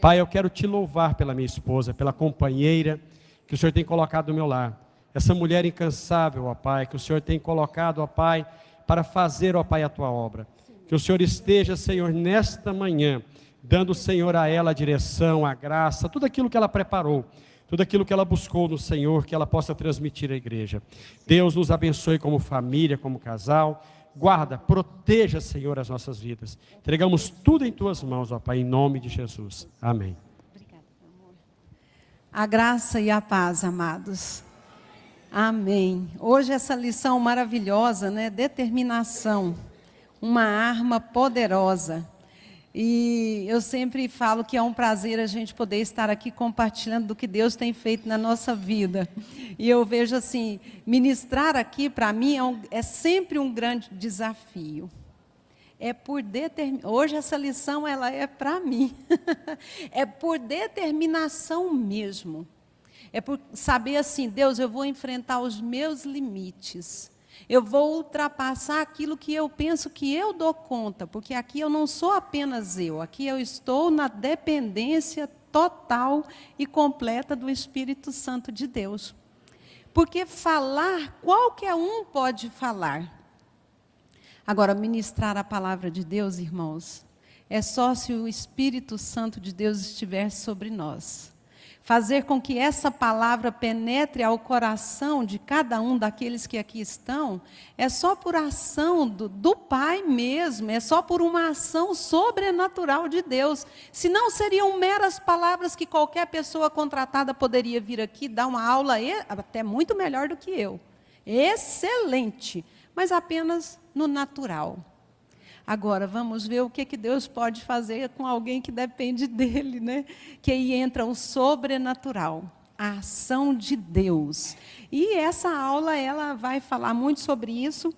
Pai, eu quero te louvar pela minha esposa, pela companheira que o Senhor tem colocado no meu lar. Essa mulher incansável, ó Pai, que o Senhor tem colocado, ó Pai, para fazer, ó Pai, a tua obra. Que o Senhor esteja, Senhor, nesta manhã, dando, Senhor, a ela a direção, a graça, tudo aquilo que ela preparou, tudo aquilo que ela buscou no Senhor, que ela possa transmitir à igreja. Deus nos abençoe como família, como casal. Guarda, proteja, Senhor, as nossas vidas. Entregamos tudo em tuas mãos, ó Pai, em nome de Jesus. Amém. Obrigada, meu amor. A graça e a paz, amados. Amém. Hoje essa lição maravilhosa, né? Determinação, uma arma poderosa. E eu sempre falo que é um prazer a gente poder estar aqui compartilhando do que Deus tem feito na nossa vida. E eu vejo assim, ministrar aqui para mim é sempre um grande desafio. Hoje essa lição ela é para mim. É por determinação mesmo. É por saber assim, Deus, eu vou enfrentar os meus limites. Eu vou ultrapassar aquilo que eu penso que eu dou conta, porque aqui eu não sou apenas eu, aqui eu estou na dependência total e completa do Espírito Santo de Deus. Porque falar, qualquer um pode falar. Agora, ministrar a palavra de Deus, irmãos, é só se o Espírito Santo de Deus estiver sobre nós. Fazer com que essa palavra penetre ao coração de cada um daqueles que aqui estão, é só por ação do Pai mesmo, é só por uma ação sobrenatural de Deus. Senão seriam meras palavras que qualquer pessoa contratada poderia vir aqui dar uma aula até muito melhor do que eu. Excelente, mas apenas no natural. Agora, vamos ver o que Deus pode fazer com alguém que depende dEle, né? Que aí entra o sobrenatural, a ação de Deus. E essa aula, ela vai falar muito sobre isso,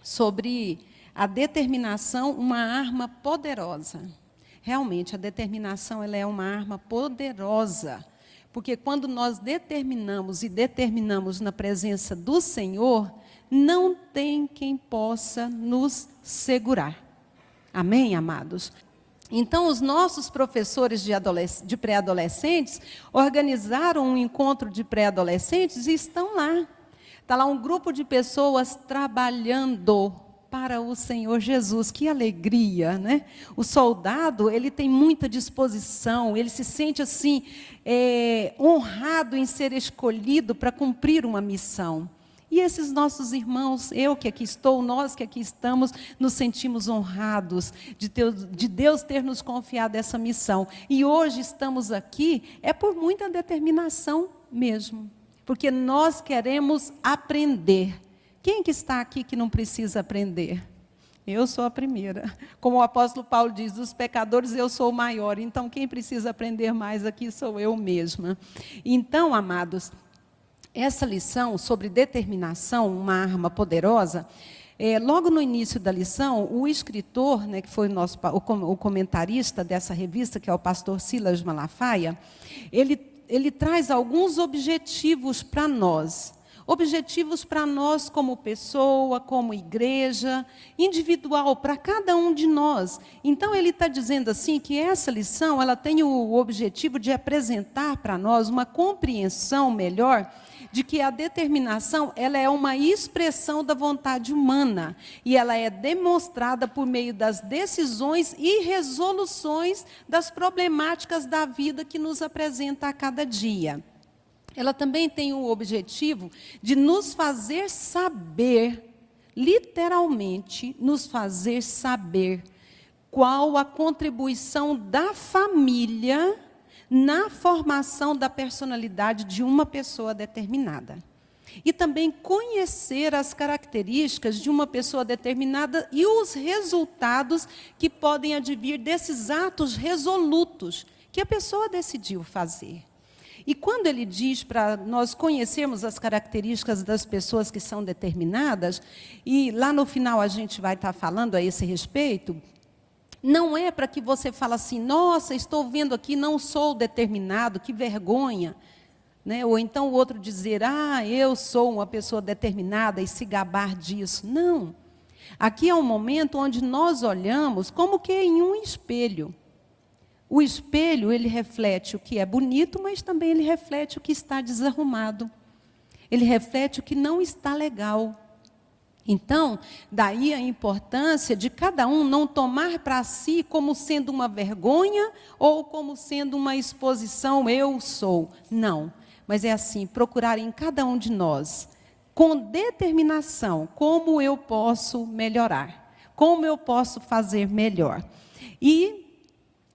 sobre a determinação, uma arma poderosa. Realmente, a determinação, ela é uma arma poderosa. Porque quando nós determinamos na presença do Senhor, não tem quem possa nos segurar. Amém, amados? Então, os nossos professores de pré-adolescentes organizaram um encontro de pré-adolescentes e estão lá. Está lá um grupo de pessoas trabalhando para o Senhor Jesus. Que alegria, né? O soldado, ele tem muita disposição, ele se sente assim, honrado em ser escolhido para cumprir uma missão. E esses nossos irmãos, eu que aqui estou, nós que aqui estamos, nos sentimos honrados de Deus ter nos confiado essa missão. E hoje estamos aqui, é por muita determinação mesmo. Porque nós queremos aprender. Quem que está aqui que não precisa aprender? Eu sou a primeira. Como o apóstolo Paulo diz, dos pecadores eu sou o maior. Então, quem precisa aprender mais aqui sou eu mesma. Então, amados, essa lição sobre determinação, uma arma poderosa, logo no início da lição, o escritor, né, que foi o comentarista dessa revista, que é o pastor Silas Malafaia, ele traz alguns objetivos para nós. Objetivos para nós como pessoa, como igreja, individual, para cada um de nós. Então, ele está dizendo assim que essa lição ela tem o objetivo de apresentar para nós uma compreensão melhor de que a determinação ela é uma expressão da vontade humana e ela é demonstrada por meio das decisões e resoluções das problemáticas da vida que nos apresenta a cada dia. Ela também tem o objetivo de nos fazer saber, literalmente, nos fazer saber qual a contribuição da família na formação da personalidade de uma pessoa determinada. E também conhecer as características de uma pessoa determinada e os resultados que podem advir desses atos resolutos que a pessoa decidiu fazer. E quando ele diz para nós conhecermos as características das pessoas que são determinadas, e lá no final a gente vai estar falando a esse respeito, não é para que você fale assim, nossa, estou vendo aqui, não sou determinado, que vergonha. Né? Ou então o outro dizer, eu sou uma pessoa determinada e se gabar disso. Não. Aqui é um momento onde nós olhamos como que em um espelho. O espelho, ele reflete o que é bonito, mas também ele reflete o que está desarrumado. Ele reflete o que não está legal. Então, daí a importância de cada um não tomar para si como sendo uma vergonha ou como sendo uma exposição, eu sou. Não, mas é assim, procurar em cada um de nós, com determinação, como eu posso melhorar, como eu posso fazer melhor. E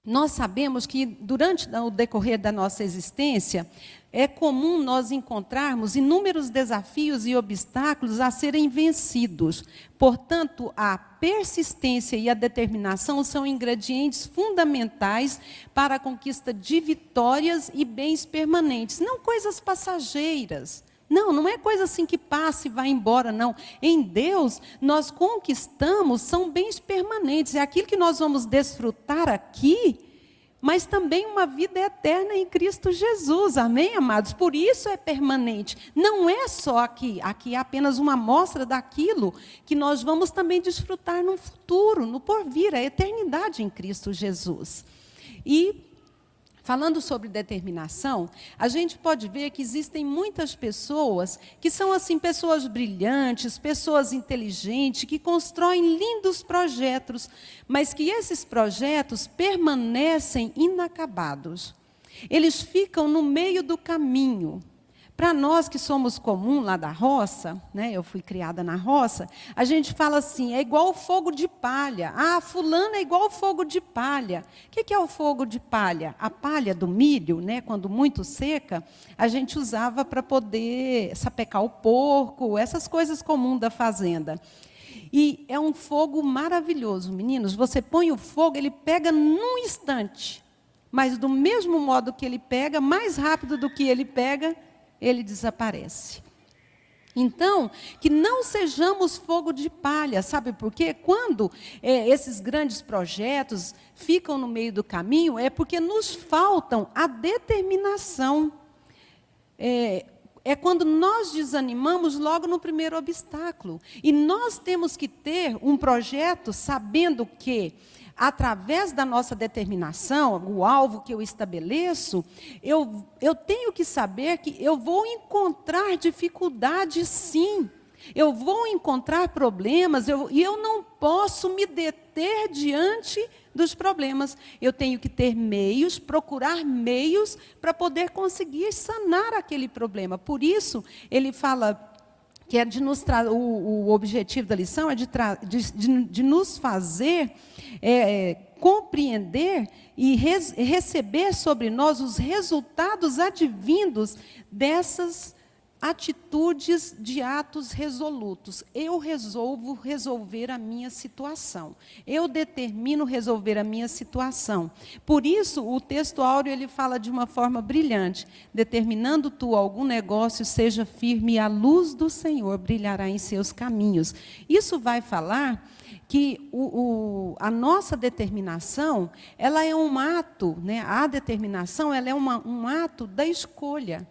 nós sabemos que durante o decorrer da nossa existência, é comum nós encontrarmos inúmeros desafios e obstáculos a serem vencidos. Portanto, a persistência e a determinação são ingredientes fundamentais para a conquista de vitórias e bens permanentes, não coisas passageiras. Não é coisa assim que passa e vai embora, não. Em Deus, nós conquistamos, são bens permanentes. É aquilo que nós vamos desfrutar aqui, mas também uma vida eterna em Cristo Jesus. Amém, amados? Por isso é permanente. Não é só aqui. Aqui é apenas uma amostra daquilo que nós vamos também desfrutar no futuro, no porvir, a eternidade em Cristo Jesus. E falando sobre determinação, a gente pode ver que existem muitas pessoas que são assim pessoas brilhantes, pessoas inteligentes, que constroem lindos projetos, mas que esses projetos permanecem inacabados. Eles ficam no meio do caminho. Para nós que somos comum lá da roça, né, eu fui criada na roça, a gente fala assim, é igual o fogo de palha. Ah, fulano é igual o fogo de palha. O que é o fogo de palha? A palha do milho, né, quando muito seca, a gente usava para poder sapecar o porco, essas coisas comuns da fazenda. E é um fogo maravilhoso, meninos. Você põe o fogo, ele pega num instante. Mas do mesmo modo que ele pega, mais rápido do que ele pega, ele desaparece. Então, que não sejamos fogo de palha, sabe por quê? Quando esses grandes projetos ficam no meio do caminho, é porque nos faltam a determinação. É quando nós desanimamos logo no primeiro obstáculo. E nós temos que ter um projeto sabendo que, através da nossa determinação, o alvo que eu estabeleço, eu tenho que saber que eu vou encontrar dificuldades, sim. Eu vou encontrar problemas, e eu não posso me deter diante dos problemas. Eu tenho que ter meios, procurar meios para poder conseguir sanar aquele problema. Por isso, ele fala que é de nos o objetivo da lição é de nos fazer compreender e receber sobre nós os resultados advindos dessas atitudes de atos resolutos. Eu resolvo resolver a minha situação. Eu determino resolver a minha situação. Por isso, o texto áureo ele fala de uma forma brilhante. Determinando tu algum negócio, seja firme, e a luz do Senhor brilhará em seus caminhos. Isso vai falar que a nossa determinação, ela é um ato, né? A determinação ela é um ato da escolha.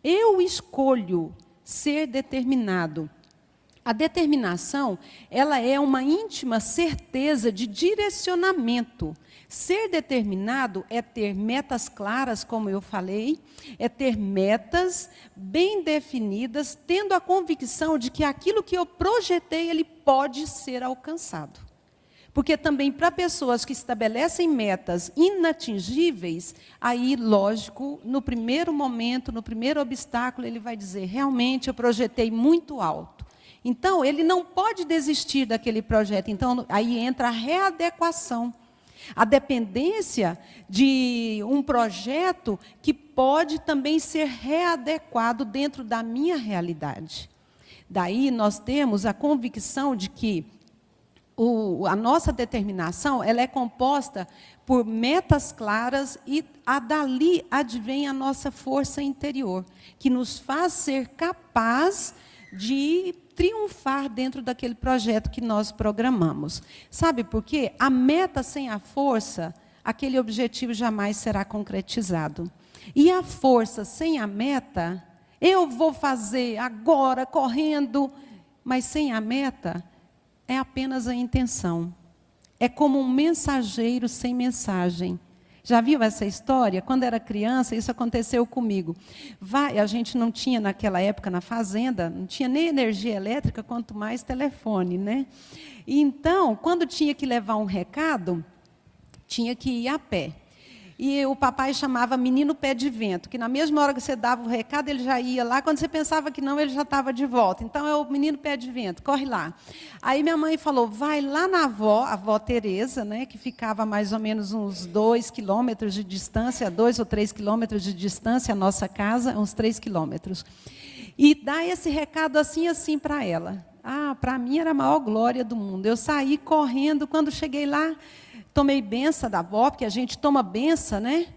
Eu escolho ser determinado. A determinação, ela é uma íntima certeza de direcionamento. Ser determinado é ter metas claras, como eu falei, é ter metas bem definidas, tendo a convicção de que aquilo que eu projetei, ele pode ser alcançado. Porque também para pessoas que estabelecem metas inatingíveis, aí, lógico, no primeiro momento, no primeiro obstáculo, ele vai dizer, realmente eu projetei muito alto. Então, ele não pode desistir daquele projeto. Então, aí entra a readequação. A dependência de um projeto que pode também ser readequado dentro da minha realidade. Daí nós temos a convicção de que a nossa determinação ela é composta por metas claras e dali advém a nossa força interior, que nos faz ser capaz de triunfar dentro daquele projeto que nós programamos. Sabe por quê? A meta sem a força, aquele objetivo jamais será concretizado. E a força sem a meta, eu vou fazer agora, correndo, mas sem a meta, é apenas a intenção. É como um mensageiro sem mensagem. Já viu essa história? Quando era criança, isso aconteceu comigo. A gente não tinha naquela época na fazenda, não tinha nem energia elétrica, quanto mais telefone, né? E então, quando tinha que levar um recado, tinha que ir a pé. E o papai chamava menino pé de vento, que na mesma hora que você dava o recado, ele já ia lá, quando você pensava que não, ele já estava de volta. Então, é o menino pé de vento, corre lá. Aí minha mãe falou, vai lá na avó, a avó Tereza, né, que ficava mais ou menos uns 2 quilômetros de distância, 2 ou 3 quilômetros de distância, a nossa casa, uns 3 quilômetros. E dá esse recado assim, assim para ela. Ah, para mim era a maior glória do mundo. Eu saí correndo, quando cheguei lá, tomei benção da avó, porque a gente toma benção, né?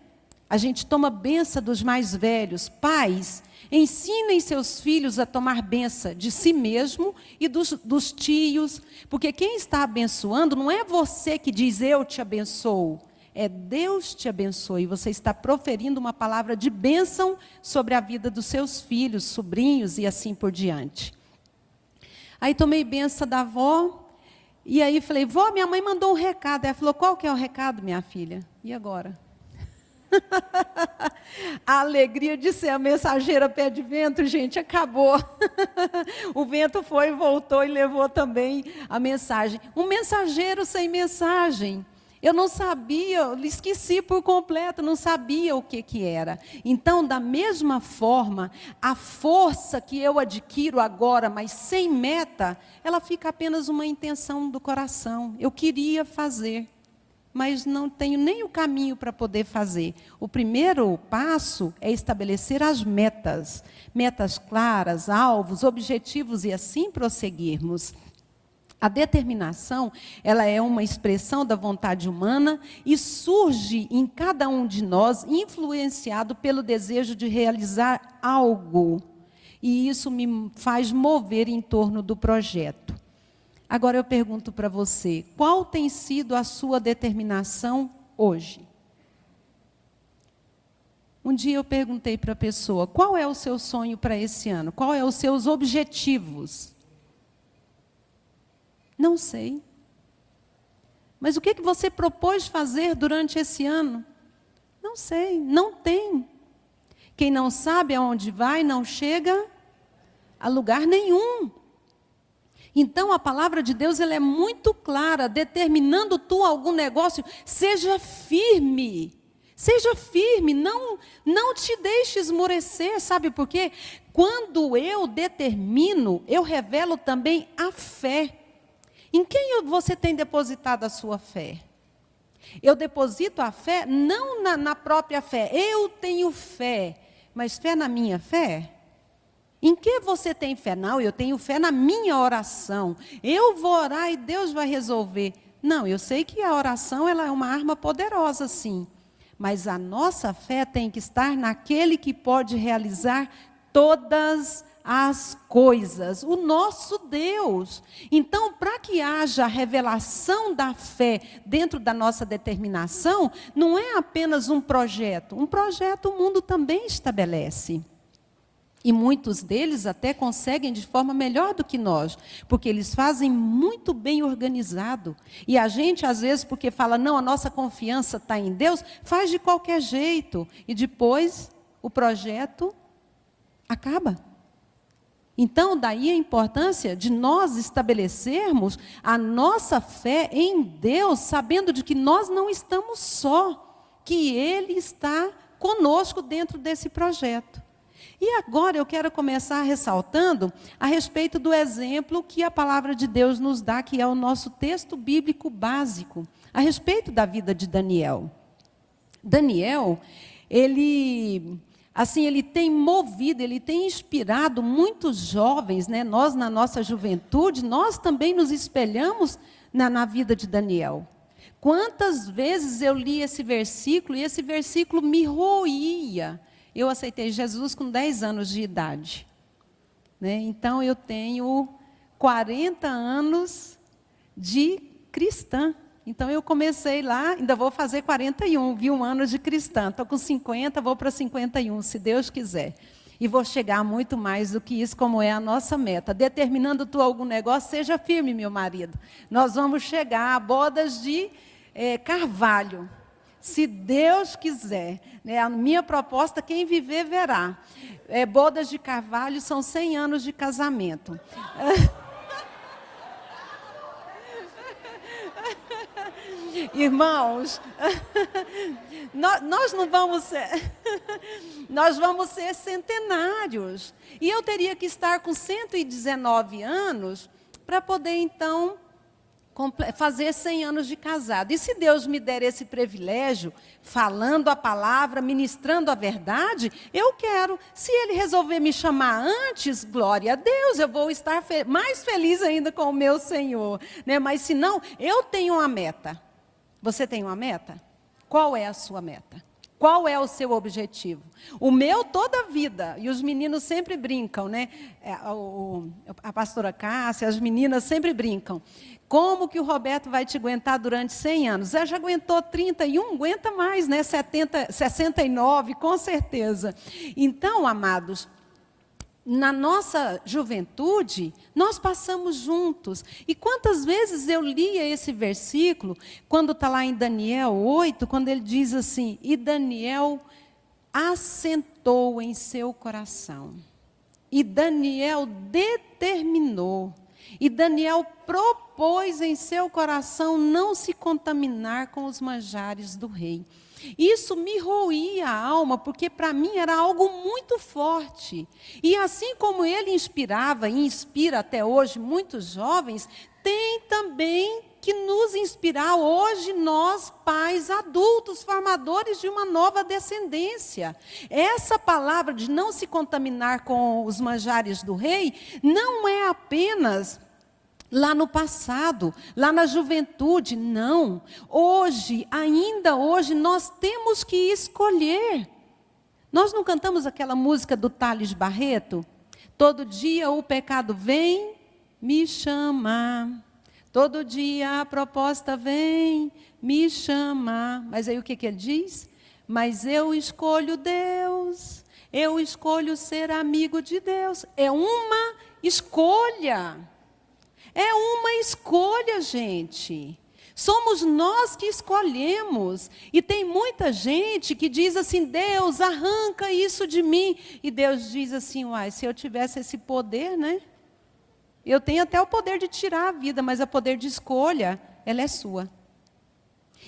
A gente toma benção dos mais velhos. Pais, ensinem seus filhos a tomar benção de si mesmo e dos tios, porque quem está abençoando não é você que diz eu te abençoo, é Deus te abençoe. E você está proferindo uma palavra de bênção sobre a vida dos seus filhos, sobrinhos e assim por diante. Aí tomei benção da avó. E aí falei, vó, minha mãe mandou um recado. Ela falou, qual que é o recado, minha filha? E agora? A alegria de ser a mensageira pé de vento, gente, acabou. O vento foi, voltou e levou também a mensagem. Um mensageiro sem mensagem. Eu não sabia, eu esqueci por completo, não sabia o que era. Então, da mesma forma, a força que eu adquiro agora, mas sem meta, ela fica apenas uma intenção do coração. Eu queria fazer, mas não tenho nem o caminho para poder fazer. O primeiro passo é estabelecer as metas. Metas claras, alvos, objetivos e assim prosseguirmos. A determinação, ela é uma expressão da vontade humana e surge em cada um de nós, influenciado pelo desejo de realizar algo. E isso me faz mover em torno do projeto. Agora eu pergunto para você, qual tem sido a sua determinação hoje? Um dia eu perguntei para a pessoa, qual é o seu sonho para esse ano? Qual é os seus objetivos? Não sei. Mas o que você propôs fazer durante esse ano? Não sei, não tem. Quem não sabe aonde vai, não chega a lugar nenhum. Então, a palavra de Deus ela é muito clara, determinando tu algum negócio, seja firme. Seja firme, não te deixe esmorecer, sabe por quê? Quando eu determino, eu revelo também a fé. Em quem você tem depositado a sua fé? Eu deposito a fé não na própria fé. Eu tenho fé, mas fé na minha fé? Em que você tem fé? Não, eu tenho fé na minha oração. Eu vou orar e Deus vai resolver. Não, eu sei que a oração ela é uma arma poderosa, sim. Mas a nossa fé tem que estar naquele que pode realizar todas as coisas, o nosso Deus. Então, para que haja a revelação da fé dentro da nossa determinação, não é apenas um projeto o mundo também estabelece. E muitos deles até conseguem de forma melhor do que nós, porque eles fazem muito bem organizado. E a gente, às vezes, porque fala, não, a nossa confiança está em Deus, faz de qualquer jeito. E depois, o projeto acaba. Então, daí a importância de nós estabelecermos a nossa fé em Deus, sabendo de que nós não estamos só, que Ele está conosco dentro desse projeto. E agora eu quero começar ressaltando a respeito do exemplo que a palavra de Deus nos dá, que é o nosso texto bíblico básico, a respeito da vida de Daniel. Daniel, ele tem movido, ele tem inspirado muitos jovens, né? Nós, na nossa juventude, nós também nos espelhamos na vida de Daniel. Quantas vezes eu li esse versículo e esse versículo me roía. Eu aceitei Jesus com 10 anos de idade, né? Então, eu tenho 40 anos de cristã. Então, eu comecei lá, ainda vou fazer 41, viu, anos de cristã. Estou com 50, vou para 51, se Deus quiser. E vou chegar muito mais do que isso, como é a nossa meta. Determinando tu algum negócio, seja firme, meu marido. Nós vamos chegar a bodas de carvalho. Se Deus quiser, né? A minha proposta, quem viver verá. Bodas de Carvalho são 100 anos de casamento. Irmãos, nós não vamos ser, nós vamos ser centenários. E eu teria que estar com 119 anos para poder, então, fazer 100 anos de casado. E se Deus me der esse privilégio, falando a palavra, ministrando a verdade, eu quero. Se Ele resolver me chamar antes, glória a Deus, eu vou estar mais feliz ainda com o meu Senhor. Né? Mas se não, eu tenho uma meta. Você tem uma meta? Qual é a sua meta? Qual é o seu objetivo? O meu, toda a vida. E os meninos sempre brincam, né? A pastora Cássia, as meninas sempre brincam. Como que o Roberto vai te aguentar durante 100 anos? Ela já aguentou 31, aguenta mais, né? 69, com certeza. Então, amados, na nossa juventude, nós passamos juntos. E quantas vezes eu lia esse versículo, quando está lá em Daniel 8, quando ele diz assim, e Daniel assentou em seu coração. E Daniel determinou. E Daniel propôs em seu coração não se contaminar com os manjares do rei. Isso me roía a alma, porque para mim era algo muito forte. E assim como ele inspirava e inspira até hoje muitos jovens, tem também que nos inspirar hoje nós, pais adultos, formadores de uma nova descendência. Essa palavra de não se contaminar com os manjares do rei, não é apenas lá no passado, lá na juventude, não. Hoje, ainda hoje, nós temos que escolher. Nós não cantamos aquela música do Thales Barreto? Todo dia o pecado vem me chamar. Todo dia a proposta vem me chamar. Mas aí o que ele diz? Mas eu escolho Deus. Eu escolho ser amigo de Deus. É uma escolha. É uma escolha, gente. Somos nós que escolhemos. E tem muita gente que diz assim, Deus, arranca isso de mim. E Deus diz assim, uai, se eu tivesse esse poder, né? Eu tenho até o poder de tirar a vida, mas o poder de escolha, ela é sua.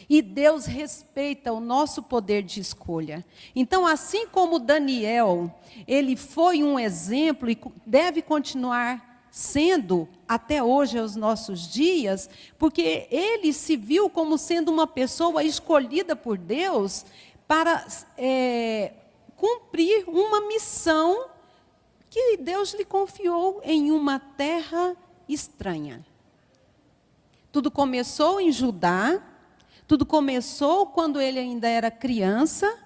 E Deus respeita o nosso poder de escolha. Então, assim como Daniel, ele foi um exemplo e deve continuar sendo até hoje aos nossos dias, porque ele se viu como sendo uma pessoa escolhida por Deus para cumprir uma missão que Deus lhe confiou em uma terra estranha. Tudo começou em Judá, tudo começou quando ele ainda era criança,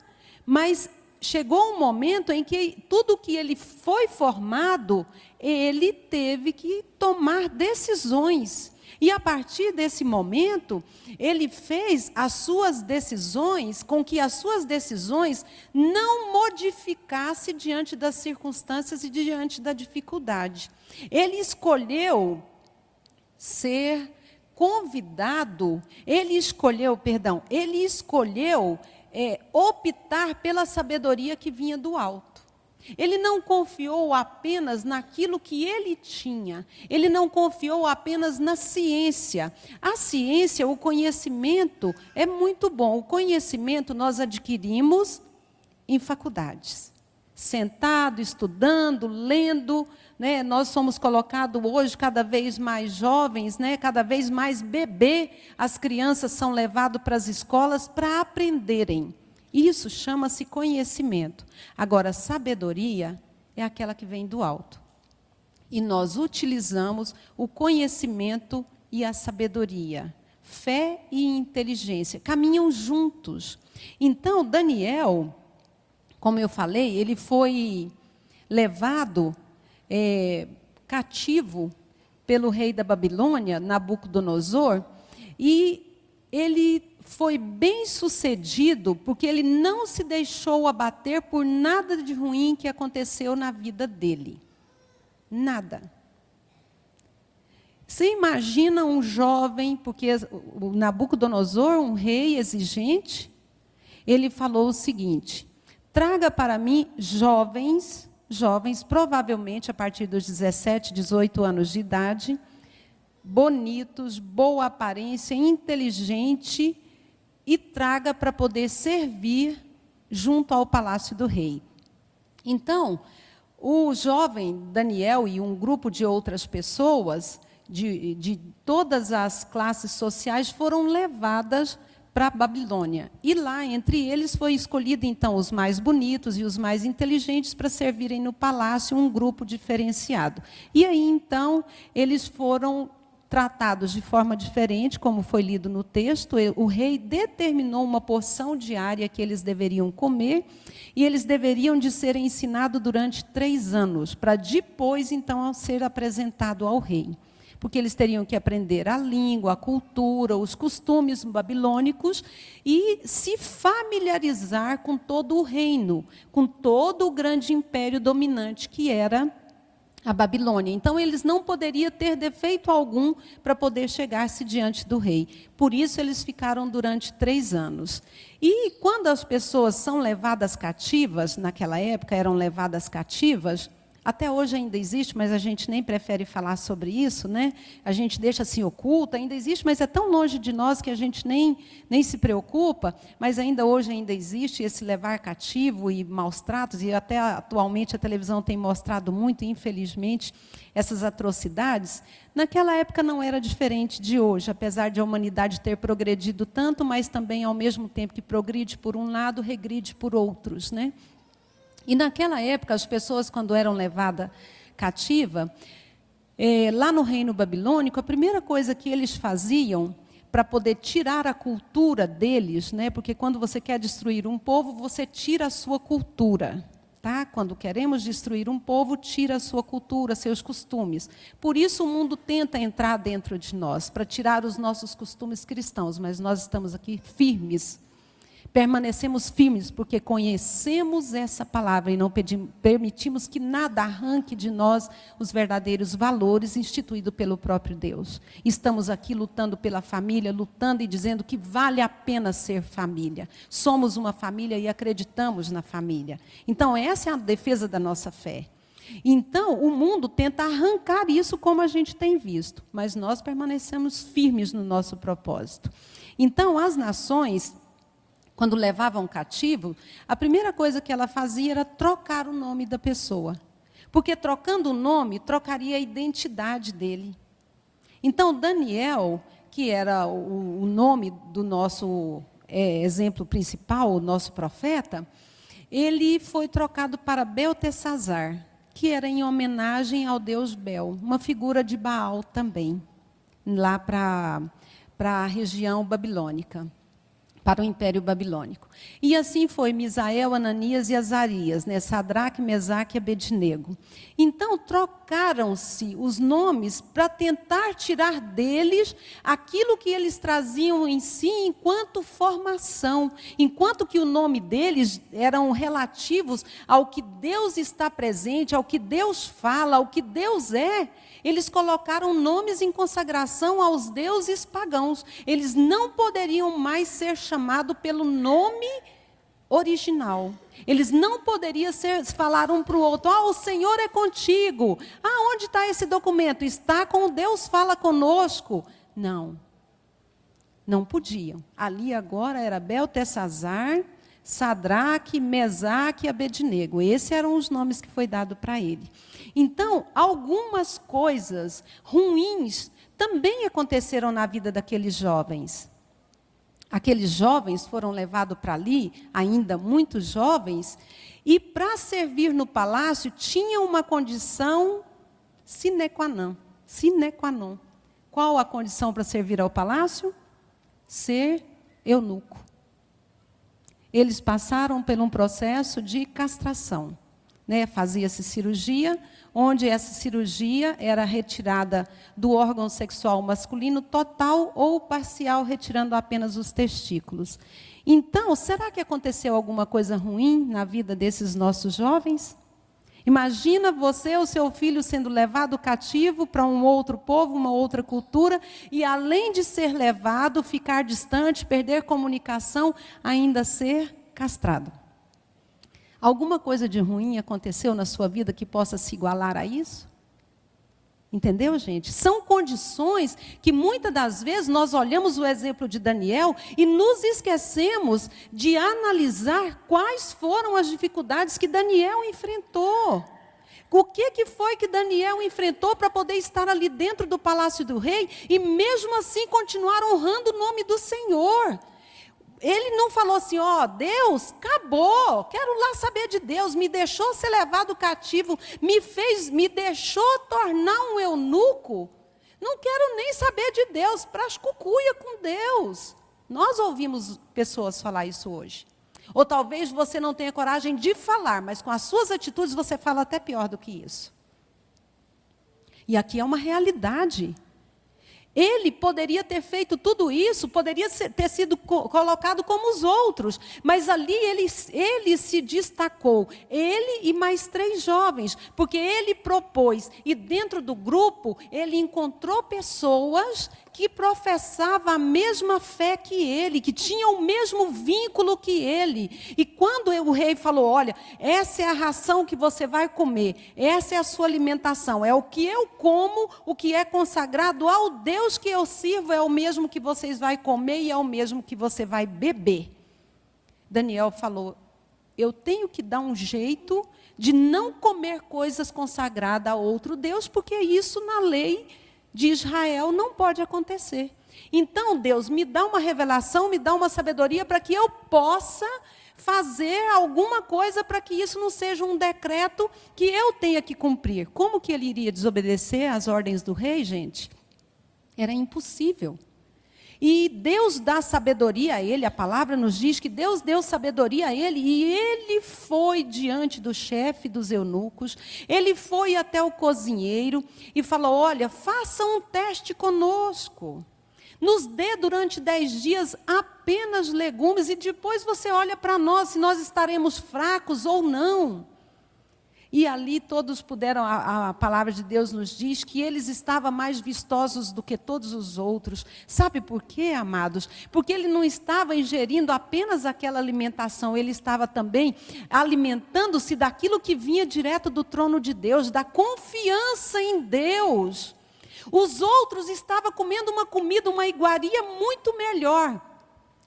mas chegou um momento em que tudo que ele foi formado, ele teve que tomar decisões. E a partir desse momento, ele fez as suas decisões, com que as suas decisões não modificassem diante das circunstâncias e diante da dificuldade. Ele escolheu ser convidado, ele escolheu optar pela sabedoria que vinha do alto. Ele não confiou apenas naquilo que ele tinha. Ele não confiou apenas na ciência. A ciência, o conhecimento é muito bom. O conhecimento nós adquirimos em faculdades. Sentado, estudando, lendo, né? Nós somos colocados hoje cada vez mais jovens, né? Cada vez mais bebê. As crianças são levadas para as escolas para aprenderem. Isso chama-se conhecimento. Agora, sabedoria é aquela que vem do alto. E nós utilizamos o conhecimento e a sabedoria. Fé e inteligência caminham juntos. Então, Daniel, como eu falei, ele foi levado cativo pelo rei da Babilônia, Nabucodonosor, e ele foi bem sucedido porque ele não se deixou abater por nada de ruim que aconteceu na vida dele. Nada. Você imagina um jovem, porque o Nabucodonosor, um rei exigente, ele falou o seguinte: traga para mim jovens, provavelmente a partir dos 17, 18 anos de idade, bonitos, boa aparência, inteligente, e traga para poder servir junto ao palácio do rei. Então, o jovem Daniel e um grupo de outras pessoas, de todas as classes sociais, foram levadas para a Babilônia. E lá, entre eles, foi escolhido, então, os mais bonitos e os mais inteligentes para servirem no palácio, um grupo diferenciado. E aí, então, eles foram tratados de forma diferente, como foi lido no texto. O rei determinou uma porção diária que eles deveriam comer, e eles deveriam de ser ensinados durante 3 anos, para depois, então, ser apresentado ao rei. Porque eles teriam que aprender a língua, a cultura, os costumes babilônicos e se familiarizar com todo o reino, com todo o grande império dominante que era a Babilônia. Então, eles não poderiam ter defeito algum para poder chegar-se diante do rei. Por isso, eles ficaram durante 3 anos. E quando as pessoas são levadas cativas, naquela época eram levadas cativas, até hoje ainda existe, mas a gente nem prefere falar sobre isso, né? A gente deixa assim oculto, ainda existe, mas é tão longe de nós que a gente nem se preocupa, mas ainda hoje ainda existe esse levar cativo e maus tratos, e até atualmente a televisão tem mostrado muito, infelizmente, essas atrocidades. Naquela época não era diferente de hoje, apesar de a humanidade ter progredido tanto, mas também, ao mesmo tempo que progride por um lado, regride por outros, né? E naquela época, as pessoas, quando eram levadas cativa, lá no reino babilônico, a primeira coisa que eles faziam para poder tirar a cultura deles, né, porque quando você quer destruir um povo, você tira a sua cultura. Tá? Quando queremos destruir um povo, tira a sua cultura, seus costumes. Por isso o mundo tenta entrar dentro de nós, para tirar os nossos costumes cristãos, mas nós estamos aqui firmes. Permanecemos firmes porque conhecemos essa palavra e não permitimos que nada arranque de nós os verdadeiros valores instituídos pelo próprio Deus. Estamos aqui lutando pela família, lutando e dizendo que vale a pena ser família. Somos uma família e acreditamos na família. Então, essa é a defesa da nossa fé. Então, o mundo tenta arrancar isso, como a gente tem visto, mas nós permanecemos firmes no nosso propósito. Então, as nações, quando levavam cativo, a primeira coisa que ela fazia era trocar o nome da pessoa. Porque trocando o nome, trocaria a identidade dele. Então, Daniel, que era o nome do nosso exemplo principal, o nosso profeta, ele foi trocado para Beltesazar, que era em homenagem ao deus Bel, uma figura de Baal também, lá para a região babilônica, para o Império Babilônico. E assim foi Misael, Ananias e Azarias, né? Sadraque, Mesaque e Abednego. Então, trocaram-se os nomes para tentar tirar deles aquilo que eles traziam em si enquanto formação, enquanto que o nome deles eram relativos ao que Deus está presente, ao que Deus fala, ao que Deus é. Eles colocaram nomes em consagração aos deuses pagãos. Eles não poderiam mais ser chamados pelo nome original. Eles não poderiam falar um para o outro: o Senhor é contigo. Onde está esse documento? Está com o Deus fala conosco. Não. Não podiam. Ali agora era Beltesazar, Sadraque, Mesaque e Abednego. Esses eram os nomes que foi dado para ele. Então, algumas coisas ruins também aconteceram na vida daqueles jovens. Aqueles jovens foram levados para ali, ainda muito jovens, e para servir no palácio tinha uma condição sine qua non. Sine qua non. Qual a condição para servir ao palácio? Ser eunuco. Eles passaram por um processo de castração. Fazia-se cirurgia, onde essa cirurgia era retirada do órgão sexual masculino total ou parcial, retirando apenas os testículos. Então, será que aconteceu alguma coisa ruim na vida desses nossos jovens? Imagina você ou seu filho sendo levado cativo para um outro povo, uma outra cultura, e além de ser levado, ficar distante, perder comunicação, ainda ser castrado. Alguma coisa de ruim aconteceu na sua vida que possa se igualar a isso? Entendeu, gente? São condições que muitas das vezes nós olhamos o exemplo de Daniel e nos esquecemos de analisar quais foram as dificuldades que Daniel enfrentou. O que foi que Daniel enfrentou para poder estar ali dentro do palácio do rei e mesmo assim continuar honrando o nome do Senhor? Ele não falou assim, Deus, acabou, quero lá saber de Deus, me deixou ser levado cativo, me deixou tornar um eunuco, não quero nem saber de Deus, prascucuia com Deus. Nós ouvimos pessoas falar isso hoje. Ou talvez você não tenha coragem de falar, mas com as suas atitudes você fala até pior do que isso. E aqui é uma realidade. Ele poderia ter feito tudo isso, poderia ter sido colocado como os outros, mas ali ele se destacou, ele e mais 3 jovens, porque ele propôs, e dentro do grupo, ele encontrou pessoas que professavam a mesma fé que ele, que tinham o mesmo vínculo que ele. E quando o rei falou, olha, essa é a ração que você vai comer, essa é a sua alimentação, é o que eu como, o que é consagrado ao Deus que eu sirvo, é o mesmo que vocês vão comer e é o mesmo que você vai beber. Daniel falou, eu tenho que dar um jeito de não comer coisas consagradas a outro Deus, porque isso na lei de Israel não pode acontecer. Então, Deus, me dá uma revelação, me dá uma sabedoria para que eu possa fazer alguma coisa para que isso não seja um decreto que eu tenha que cumprir. Como que ele iria desobedecer às ordens do rei, gente? Era impossível. E Deus dá sabedoria a ele, a palavra nos diz que Deus deu sabedoria a ele, e ele foi diante do chefe dos eunucos, ele foi até o cozinheiro e falou, olha, faça um teste conosco, nos dê durante 10 dias apenas legumes, e depois você olha para nós, se nós estaremos fracos ou não. E ali todos puderam, a palavra de Deus nos diz que eles estavam mais vistosos do que todos os outros. Sabe por quê, amados? Porque ele não estava ingerindo apenas aquela alimentação, ele estava também alimentando-se daquilo que vinha direto do trono de Deus, da confiança em Deus. Os outros estavam comendo uma comida, uma iguaria muito melhor,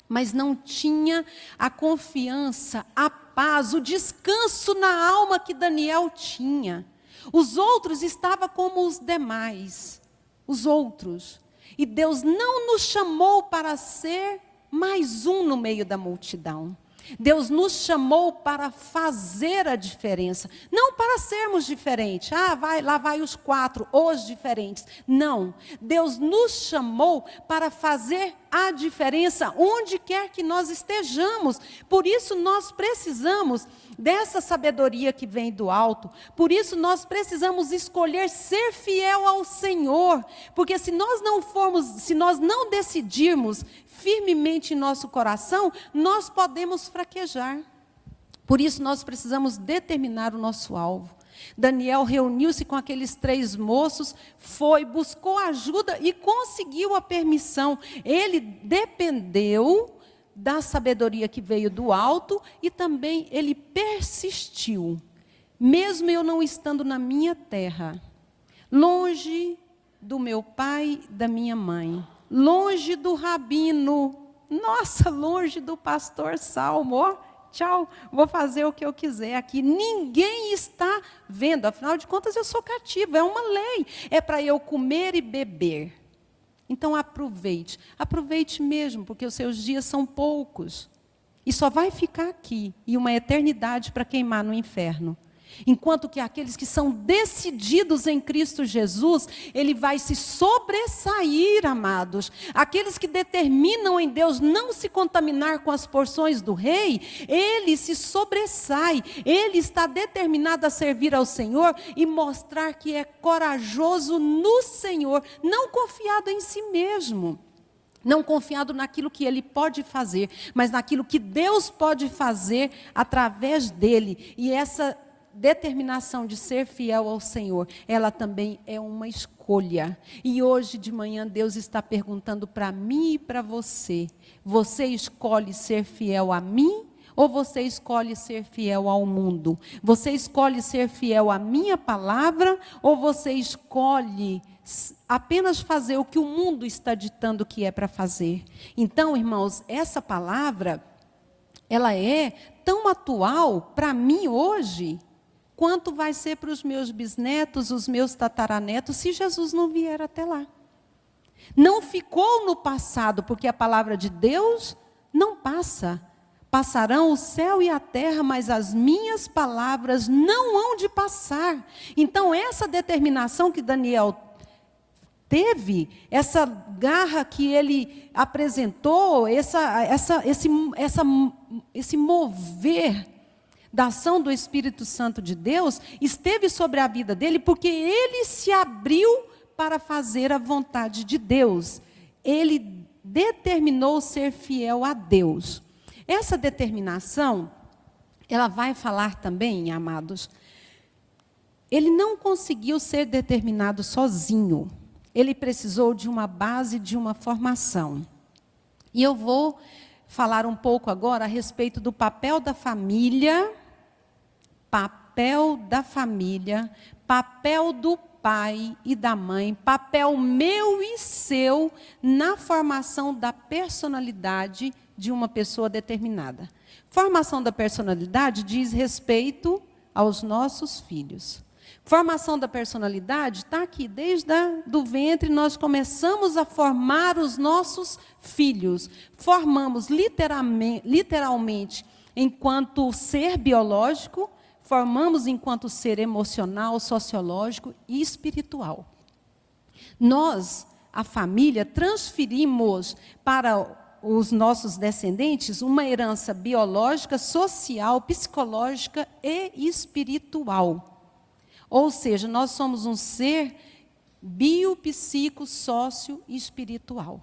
mas não tinha a confiança, a paz, o descanso na alma que Daniel tinha. Os outros estavam como os demais, os outros. E Deus não nos chamou para ser mais um no meio da multidão. Deus nos chamou para fazer a diferença, não para sermos diferentes. Lá vai os 4, os diferentes. Não, Deus nos chamou para fazer a diferença onde quer que nós estejamos. Por isso nós precisamos dessa sabedoria que vem do alto. Por isso nós precisamos escolher ser fiel ao Senhor, porque se nós não decidirmos firmemente em nosso coração, nós podemos fraquejar. Por isso nós precisamos determinar o nosso alvo. Daniel reuniu-se com aqueles 3 moços, buscou ajuda e conseguiu a permissão. Ele dependeu da sabedoria que veio do alto e também ele persistiu. Mesmo eu não estando na minha terra, longe do meu pai e da minha mãe, longe do rabino, longe do pastor Salmo, tchau, vou fazer o que eu quiser aqui, ninguém está vendo, afinal de contas eu sou cativo, é uma lei, é para eu comer e beber. Então aproveite mesmo, porque os seus dias são poucos, e só vai ficar aqui, e uma eternidade para queimar no inferno. Enquanto que aqueles que são decididos em Cristo Jesus, ele vai se sobressair, amados. Aqueles que determinam em Deus não se contaminar com as porções do rei, ele se sobressai. Ele está determinado a servir ao Senhor e mostrar que é corajoso no Senhor, não confiado em si mesmo. Não confiado naquilo que ele pode fazer, mas naquilo que Deus pode fazer através dele. E essa determinação de ser fiel ao Senhor, ela também é uma escolha. E hoje de manhã Deus está perguntando para mim e para você: você escolhe ser fiel a mim? Ou você escolhe ser fiel ao mundo? Você escolhe ser fiel à minha palavra? Ou você escolhe apenas fazer o que o mundo está ditando que é para fazer? Então, irmãos, essa palavra, ela é tão atual para mim hoje, quanto vai ser para os meus bisnetos, os meus tataranetos, se Jesus não vier até lá. Não ficou no passado, porque a palavra de Deus não passa. Passarão o céu e a terra, mas as minhas palavras não hão de passar. Então, essa determinação que Daniel teve, essa garra que ele apresentou, esse mover da ação do Espírito Santo de Deus, esteve sobre a vida dele, porque ele se abriu para fazer a vontade de Deus. Ele determinou ser fiel a Deus. Essa determinação, ela vai falar também, amados, ele não conseguiu ser determinado sozinho. Ele precisou de uma base, de uma formação. E eu vou falar um pouco agora a respeito do papel da família, papel do pai e da mãe, papel meu e seu na formação da personalidade de uma pessoa determinada. Formação da personalidade diz respeito aos nossos filhos. Formação da personalidade está aqui, desde do ventre nós começamos a formar os nossos filhos. Formamos literalmente enquanto ser biológico, formamos enquanto ser emocional, sociológico e espiritual. Nós, a família, transferimos para os nossos descendentes uma herança biológica, social, psicológica e espiritual. Ou seja, nós somos um ser biopsico, sócio e espiritual.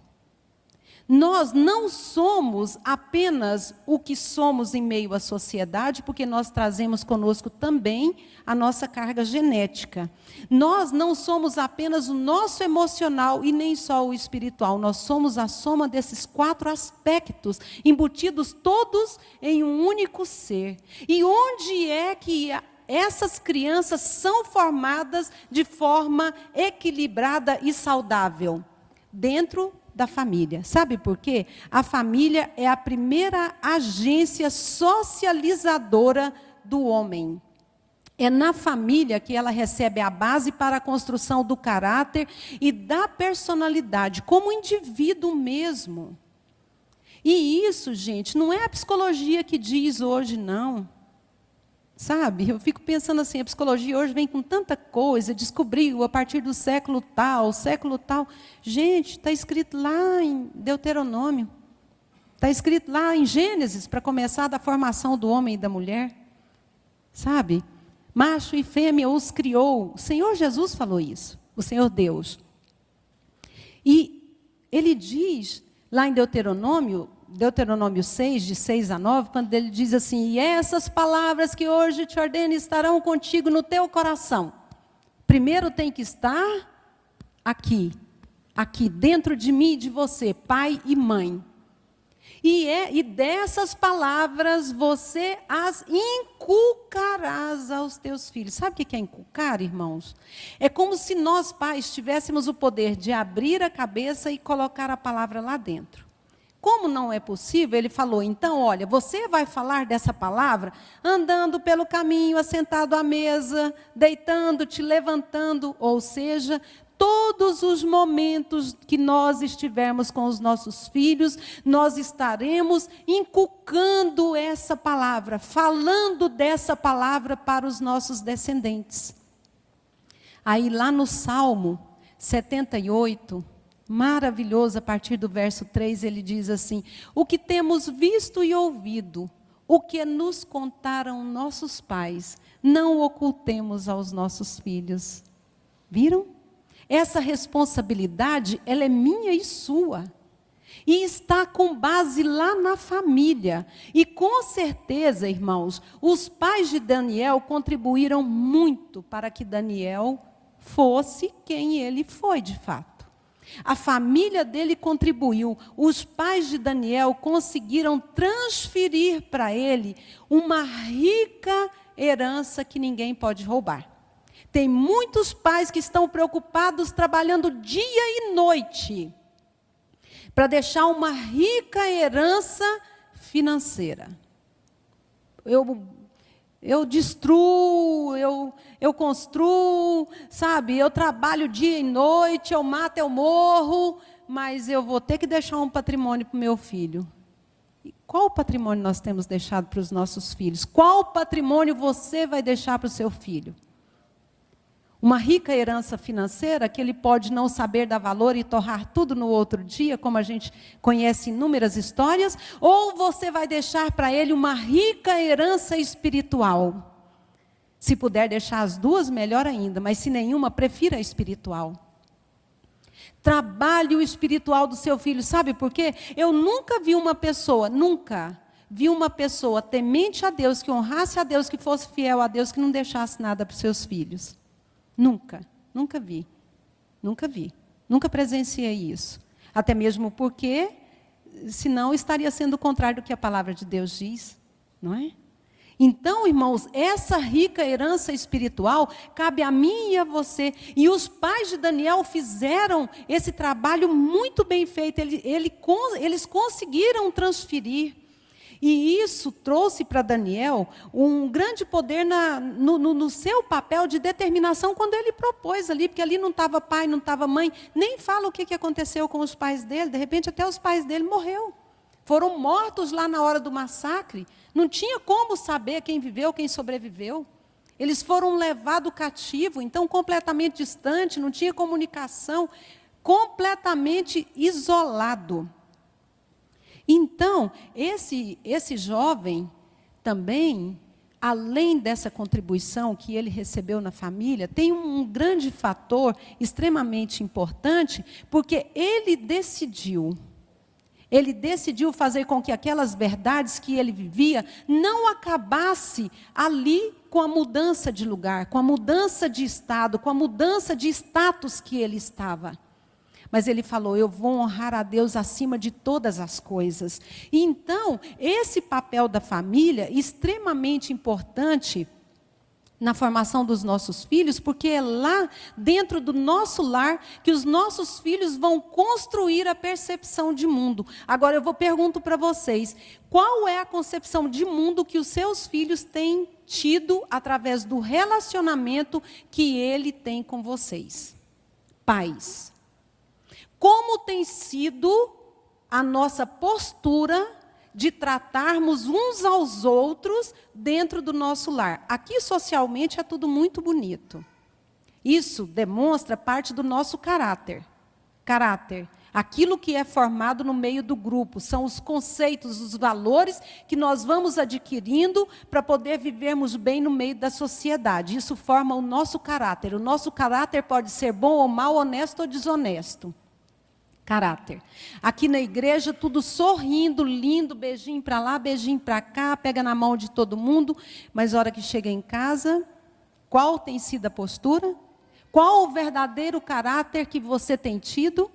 Nós não somos apenas o que somos em meio à sociedade, porque nós trazemos conosco também a nossa carga genética. Nós não somos apenas o nosso emocional e nem só o espiritual. Nós somos a soma desses 4 aspectos, embutidos todos em um único ser. E onde é que essas crianças são formadas de forma equilibrada e saudável? Dentro da família. Sabe por quê? A família é a primeira agência socializadora do homem. É na família que ela recebe a base para a construção do caráter e da personalidade, como indivíduo mesmo. E isso, gente, não é a psicologia que diz hoje, não. Sabe, eu fico pensando assim, a psicologia hoje vem com tanta coisa, descobriu a partir do século tal. Gente, está escrito lá em Deuteronômio. Está escrito lá em Gênesis, para começar, da formação do homem e da mulher. Sabe? Macho e fêmea os criou. O Senhor Jesus falou isso, o Senhor Deus. E ele diz, lá em Deuteronômio 6, de 6 a 9, quando ele diz assim: e essas palavras que hoje te ordeno estarão contigo no teu coração. Primeiro tem que estar aqui dentro de mim e de você, pai e mãe. E dessas palavras você as inculcarás aos teus filhos. Sabe o que é inculcar, irmãos? É como se nós, pais, tivéssemos o poder de abrir a cabeça e colocar a palavra lá dentro. Como não é possível, ele falou, então, olha, você vai falar dessa palavra andando pelo caminho, assentado à mesa, deitando-te, levantando, ou seja, todos os momentos que nós estivermos com os nossos filhos, nós estaremos inculcando essa palavra, falando dessa palavra para os nossos descendentes. Aí lá no Salmo 78, maravilhoso, a partir do verso 3, ele diz assim: o que temos visto e ouvido, o que nos contaram nossos pais, não ocultemos aos nossos filhos. Viram? Essa responsabilidade, ela é minha e sua. E está com base lá na família. E com certeza, irmãos, os pais de Daniel contribuíram muito para que Daniel fosse quem ele foi de fato. A família dele contribuiu. Os pais de Daniel conseguiram transferir para ele uma rica herança que ninguém pode roubar. Tem muitos pais que estão preocupados trabalhando dia e noite para deixar uma rica herança financeira. Eu destruo, eu construo, sabe? Eu trabalho dia e noite, eu mato, eu morro, mas eu vou ter que deixar um patrimônio para o meu filho. E qual patrimônio nós temos deixado para os nossos filhos? Qual patrimônio você vai deixar para o seu filho? Uma rica herança financeira que ele pode não saber dar valor e torrar tudo no outro dia, como a gente conhece inúmeras histórias, ou você vai deixar para ele uma rica herança espiritual? Se puder deixar as duas, melhor ainda, mas se nenhuma, prefira a espiritual. Trabalhe o espiritual do seu filho, sabe por quê? Eu nunca vi uma pessoa temente a Deus, que honrasse a Deus, que fosse fiel a Deus, que não deixasse nada para os seus filhos. Nunca vi. Nunca presenciei isso. Até mesmo porque, senão estaria sendo o contrário do que a palavra de Deus diz, não é? Então, irmãos, essa rica herança espiritual cabe a mim e a você. E os pais de Daniel fizeram esse trabalho muito bem feito. Eles conseguiram transferir. E isso trouxe para Daniel um grande poder no seu papel de determinação quando ele propôs ali, porque ali não estava pai, não estava mãe, nem fala o que aconteceu com os pais dele, de repente até os pais dele morreram. Foram mortos lá na hora do massacre, não tinha como saber quem viveu, quem sobreviveu. Eles foram levados cativo, então completamente distante, não tinha comunicação, completamente isolado. Então, esse jovem também, além dessa contribuição que ele recebeu na família, tem um grande fator extremamente importante, porque ele decidiu fazer com que aquelas verdades que ele vivia não acabasse ali com a mudança de lugar, com a mudança de estado, com a mudança de status que ele estava. Mas ele falou, eu vou honrar a Deus acima de todas as coisas. E então, esse papel da família, extremamente importante na formação dos nossos filhos, porque é lá, dentro do nosso lar, que os nossos filhos vão construir a percepção de mundo. Agora, eu pergunto para vocês, qual é a concepção de mundo que os seus filhos têm tido através do relacionamento que ele tem com vocês? Pais. Como tem sido a nossa postura de tratarmos uns aos outros dentro do nosso lar? Aqui, socialmente, é tudo muito bonito. Isso demonstra parte do nosso caráter. Aquilo que é formado no meio do grupo, são os conceitos, os valores que nós vamos adquirindo para poder vivermos bem no meio da sociedade. Isso forma o nosso caráter. O nosso caráter pode ser bom ou mal, honesto ou desonesto. Caráter. Aqui na igreja, tudo sorrindo, lindo, beijinho para lá, beijinho para cá, pega na mão de todo mundo, mas a hora que chega em casa, qual tem sido a postura? Qual o verdadeiro caráter que você tem tido?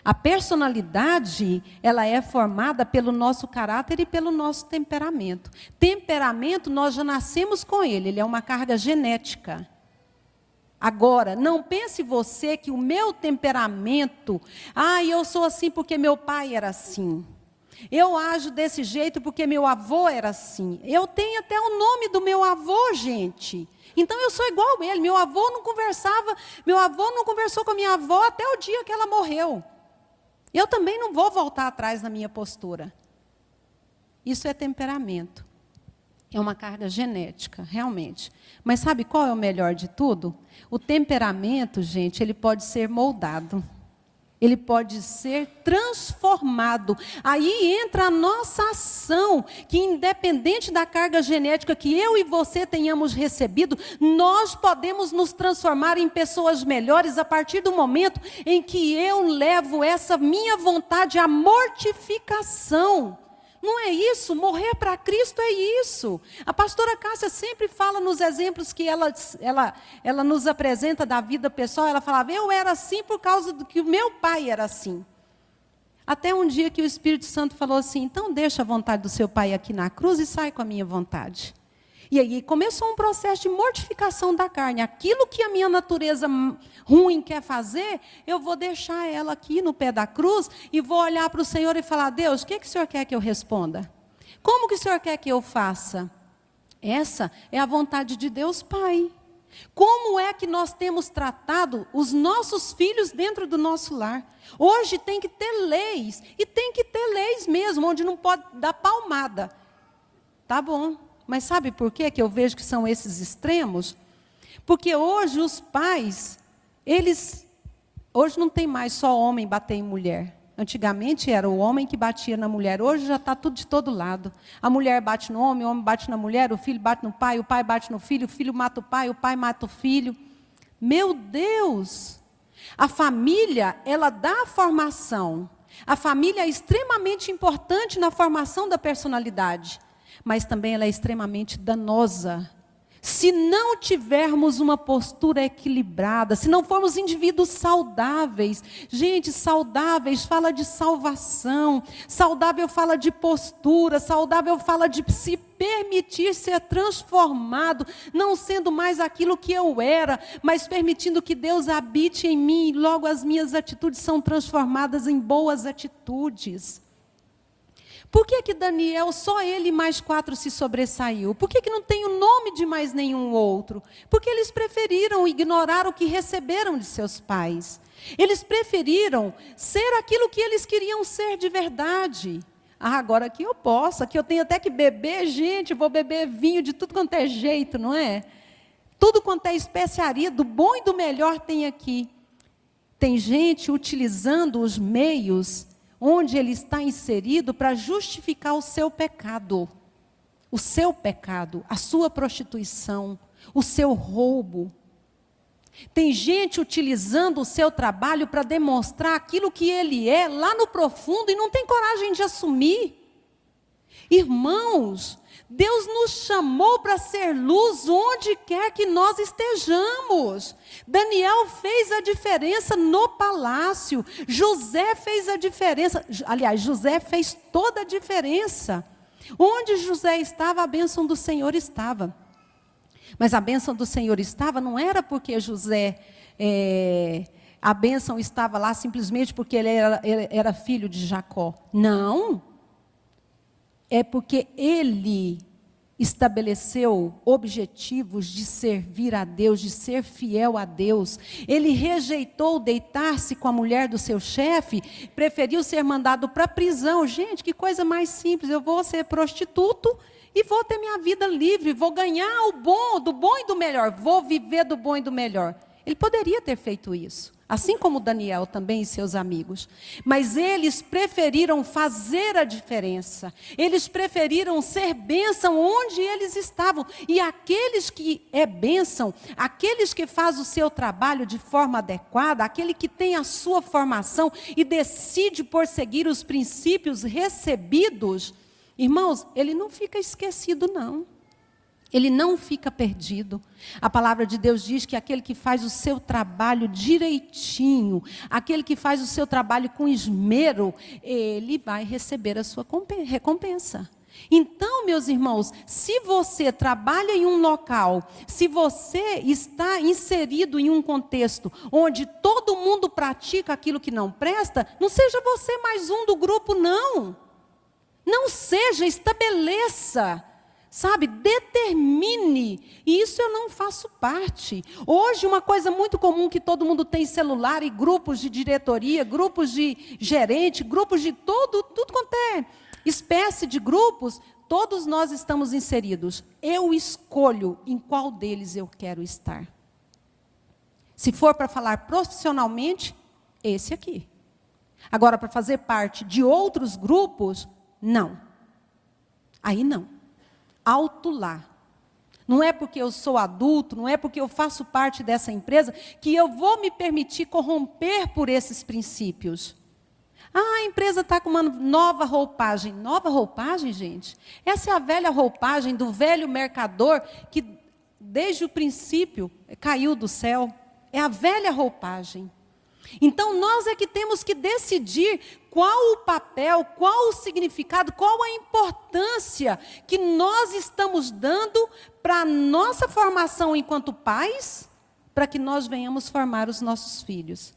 A personalidade, ela é formada pelo nosso caráter e pelo nosso temperamento. Temperamento, nós já nascemos com ele é uma carga genética. Agora, não pense você que o meu temperamento, eu sou assim porque meu pai era assim. Eu ajo desse jeito porque meu avô era assim. Eu tenho até o nome do meu avô, gente. Então eu sou igual a ele. Meu avô não conversou com a minha avó até o dia que ela morreu. Eu também não vou voltar atrás na minha postura. Isso é temperamento. É uma carga genética, realmente. Mas sabe qual é o melhor de tudo? O temperamento, gente, ele pode ser moldado. Ele pode ser transformado. Aí entra a nossa ação, que independente da carga genética que eu e você tenhamos recebido, nós podemos nos transformar em pessoas melhores a partir do momento em que eu levo essa minha vontade à mortificação. Não é isso? Morrer para Cristo é isso. A pastora Cássia sempre fala nos exemplos que ela nos apresenta da vida pessoal. Ela falava, eu era assim por causa do que o meu pai era assim. Até um dia que o Espírito Santo falou assim, então deixa a vontade do seu pai aqui na cruz e sai com a minha vontade. E aí começou um processo de mortificação da carne. Aquilo que a minha natureza ruim quer fazer, eu vou deixar ela aqui no pé da cruz e vou olhar para o Senhor e falar, Deus, o que o Senhor quer que eu responda? Como que o Senhor quer que eu faça? Essa é a vontade de Deus Pai. Como é que nós temos tratado os nossos filhos dentro do nosso lar? Hoje tem que ter leis, e tem que ter leis mesmo, onde não pode dar palmada. Tá bom. Mas sabe por quê que eu vejo que são esses extremos? Porque hoje os pais, hoje não tem mais só homem bater em mulher. Antigamente era o homem que batia na mulher, hoje já está tudo de todo lado. A mulher bate no homem, o homem bate na mulher, o filho bate no pai, o pai bate no filho, o filho mata o pai mata o filho. Meu Deus! A família, ela dá a formação. A família é extremamente importante na formação da personalidade. Mas também ela é extremamente danosa. Se não tivermos uma postura equilibrada, se não formos indivíduos saudáveis, gente, saudáveis fala de salvação, saudável fala de postura, saudável fala de se permitir ser transformado, não sendo mais aquilo que eu era, mas permitindo que Deus habite em mim, e logo as minhas atitudes são transformadas em boas atitudes. Por que Daniel, só ele mais 4 se sobressaiu? Por que não tem o nome de mais nenhum outro? Porque eles preferiram ignorar o que receberam de seus pais. Eles preferiram ser aquilo que eles queriam ser de verdade. Agora que eu posso, aqui eu tenho até que beber, gente, vou beber vinho de tudo quanto é jeito, não é? Tudo quanto é especiaria, do bom e do melhor tem aqui. Tem gente utilizando os meios onde ele está inserido para justificar o seu pecado, a sua prostituição, o seu roubo. Tem gente utilizando o seu trabalho para demonstrar aquilo que ele é lá no profundo e não tem coragem de assumir. Irmãos, Deus nos chamou para ser luz onde quer que nós estejamos. Daniel fez a diferença no palácio. José fez a diferença. Aliás, José fez toda a diferença. Onde José estava, a bênção do Senhor estava. Mas a bênção do Senhor estava, não era porque José, a bênção estava lá simplesmente porque ele era filho de Jacó. Não. É porque ele estabeleceu objetivos de servir a Deus, de ser fiel a Deus. Ele rejeitou deitar-se com a mulher do seu chefe, preferiu ser mandado para a prisão. Gente, que coisa mais simples, eu vou ser prostituto e vou ter minha vida livre, vou ganhar do bom e do melhor, vou viver do bom e do melhor. Ele poderia ter feito isso. Assim como Daniel também e seus amigos. Mas eles preferiram fazer a diferença. Eles preferiram ser bênção onde eles estavam. E aqueles que é bênção, aqueles que fazem o seu trabalho de forma adequada, aquele que tem a sua formação e decide por seguir os princípios recebidos, irmãos, ele não fica esquecido, não. Ele não fica perdido. A palavra de Deus diz que aquele que faz o seu trabalho direitinho, aquele que faz o seu trabalho com esmero, ele vai receber a sua recompensa. Então, meus irmãos, se você trabalha em um local, se você está inserido em um contexto onde todo mundo pratica aquilo que não presta, não seja você mais um do grupo, não. Não seja, estabeleça. Sabe, determine, e isso eu não faço parte. Hoje uma coisa muito comum que todo mundo tem celular e grupos de diretoria, grupos de gerente, grupos de tudo quanto é espécie de grupos, todos nós estamos inseridos. Eu escolho em qual deles eu quero estar. Se for para falar profissionalmente, esse aqui. Agora, para fazer parte de outros grupos, não. Aí não. Alto lá. Não é porque eu sou adulto, não é porque eu faço parte dessa empresa, que eu vou me permitir corromper por esses princípios. Ah, a empresa está com uma nova roupagem. Nova roupagem, gente? Essa é a velha roupagem do velho mercador que, desde o princípio, caiu do céu. É a velha roupagem. Então, nós é que temos que decidir qual o papel, qual o significado, qual a importância que nós estamos dando para a nossa formação enquanto pais, para que nós venhamos formar os nossos filhos.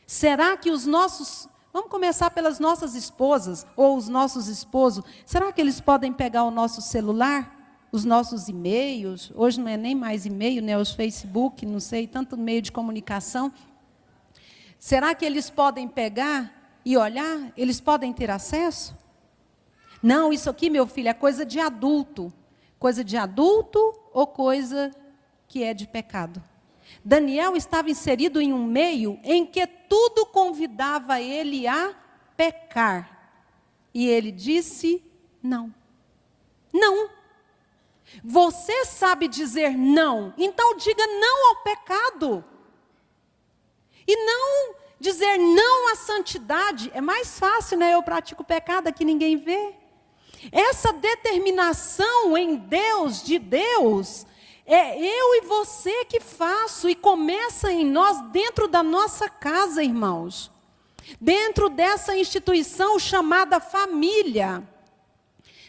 Será que os nossos... Vamos começar pelas nossas esposas, ou os nossos esposos. Será que eles podem pegar o nosso celular? Os nossos e-mails? Hoje não é nem mais e-mail, né? Os Facebook, não sei, tanto meio de comunicação. Será que eles podem pegar e olhar? Eles podem ter acesso? Não, isso aqui, meu filho, é coisa de adulto. Coisa de adulto ou coisa que é de pecado? Daniel estava inserido em um meio em que tudo convidava ele a pecar. E ele disse, não. Não. Você sabe dizer não, então diga não ao pecado. E não dizer não à santidade. É mais fácil, né? Eu pratico pecado, aqui ninguém vê. Essa determinação em Deus, de Deus, é eu e você que faço. E começa em nós, dentro da nossa casa, irmãos. Dentro dessa instituição chamada família.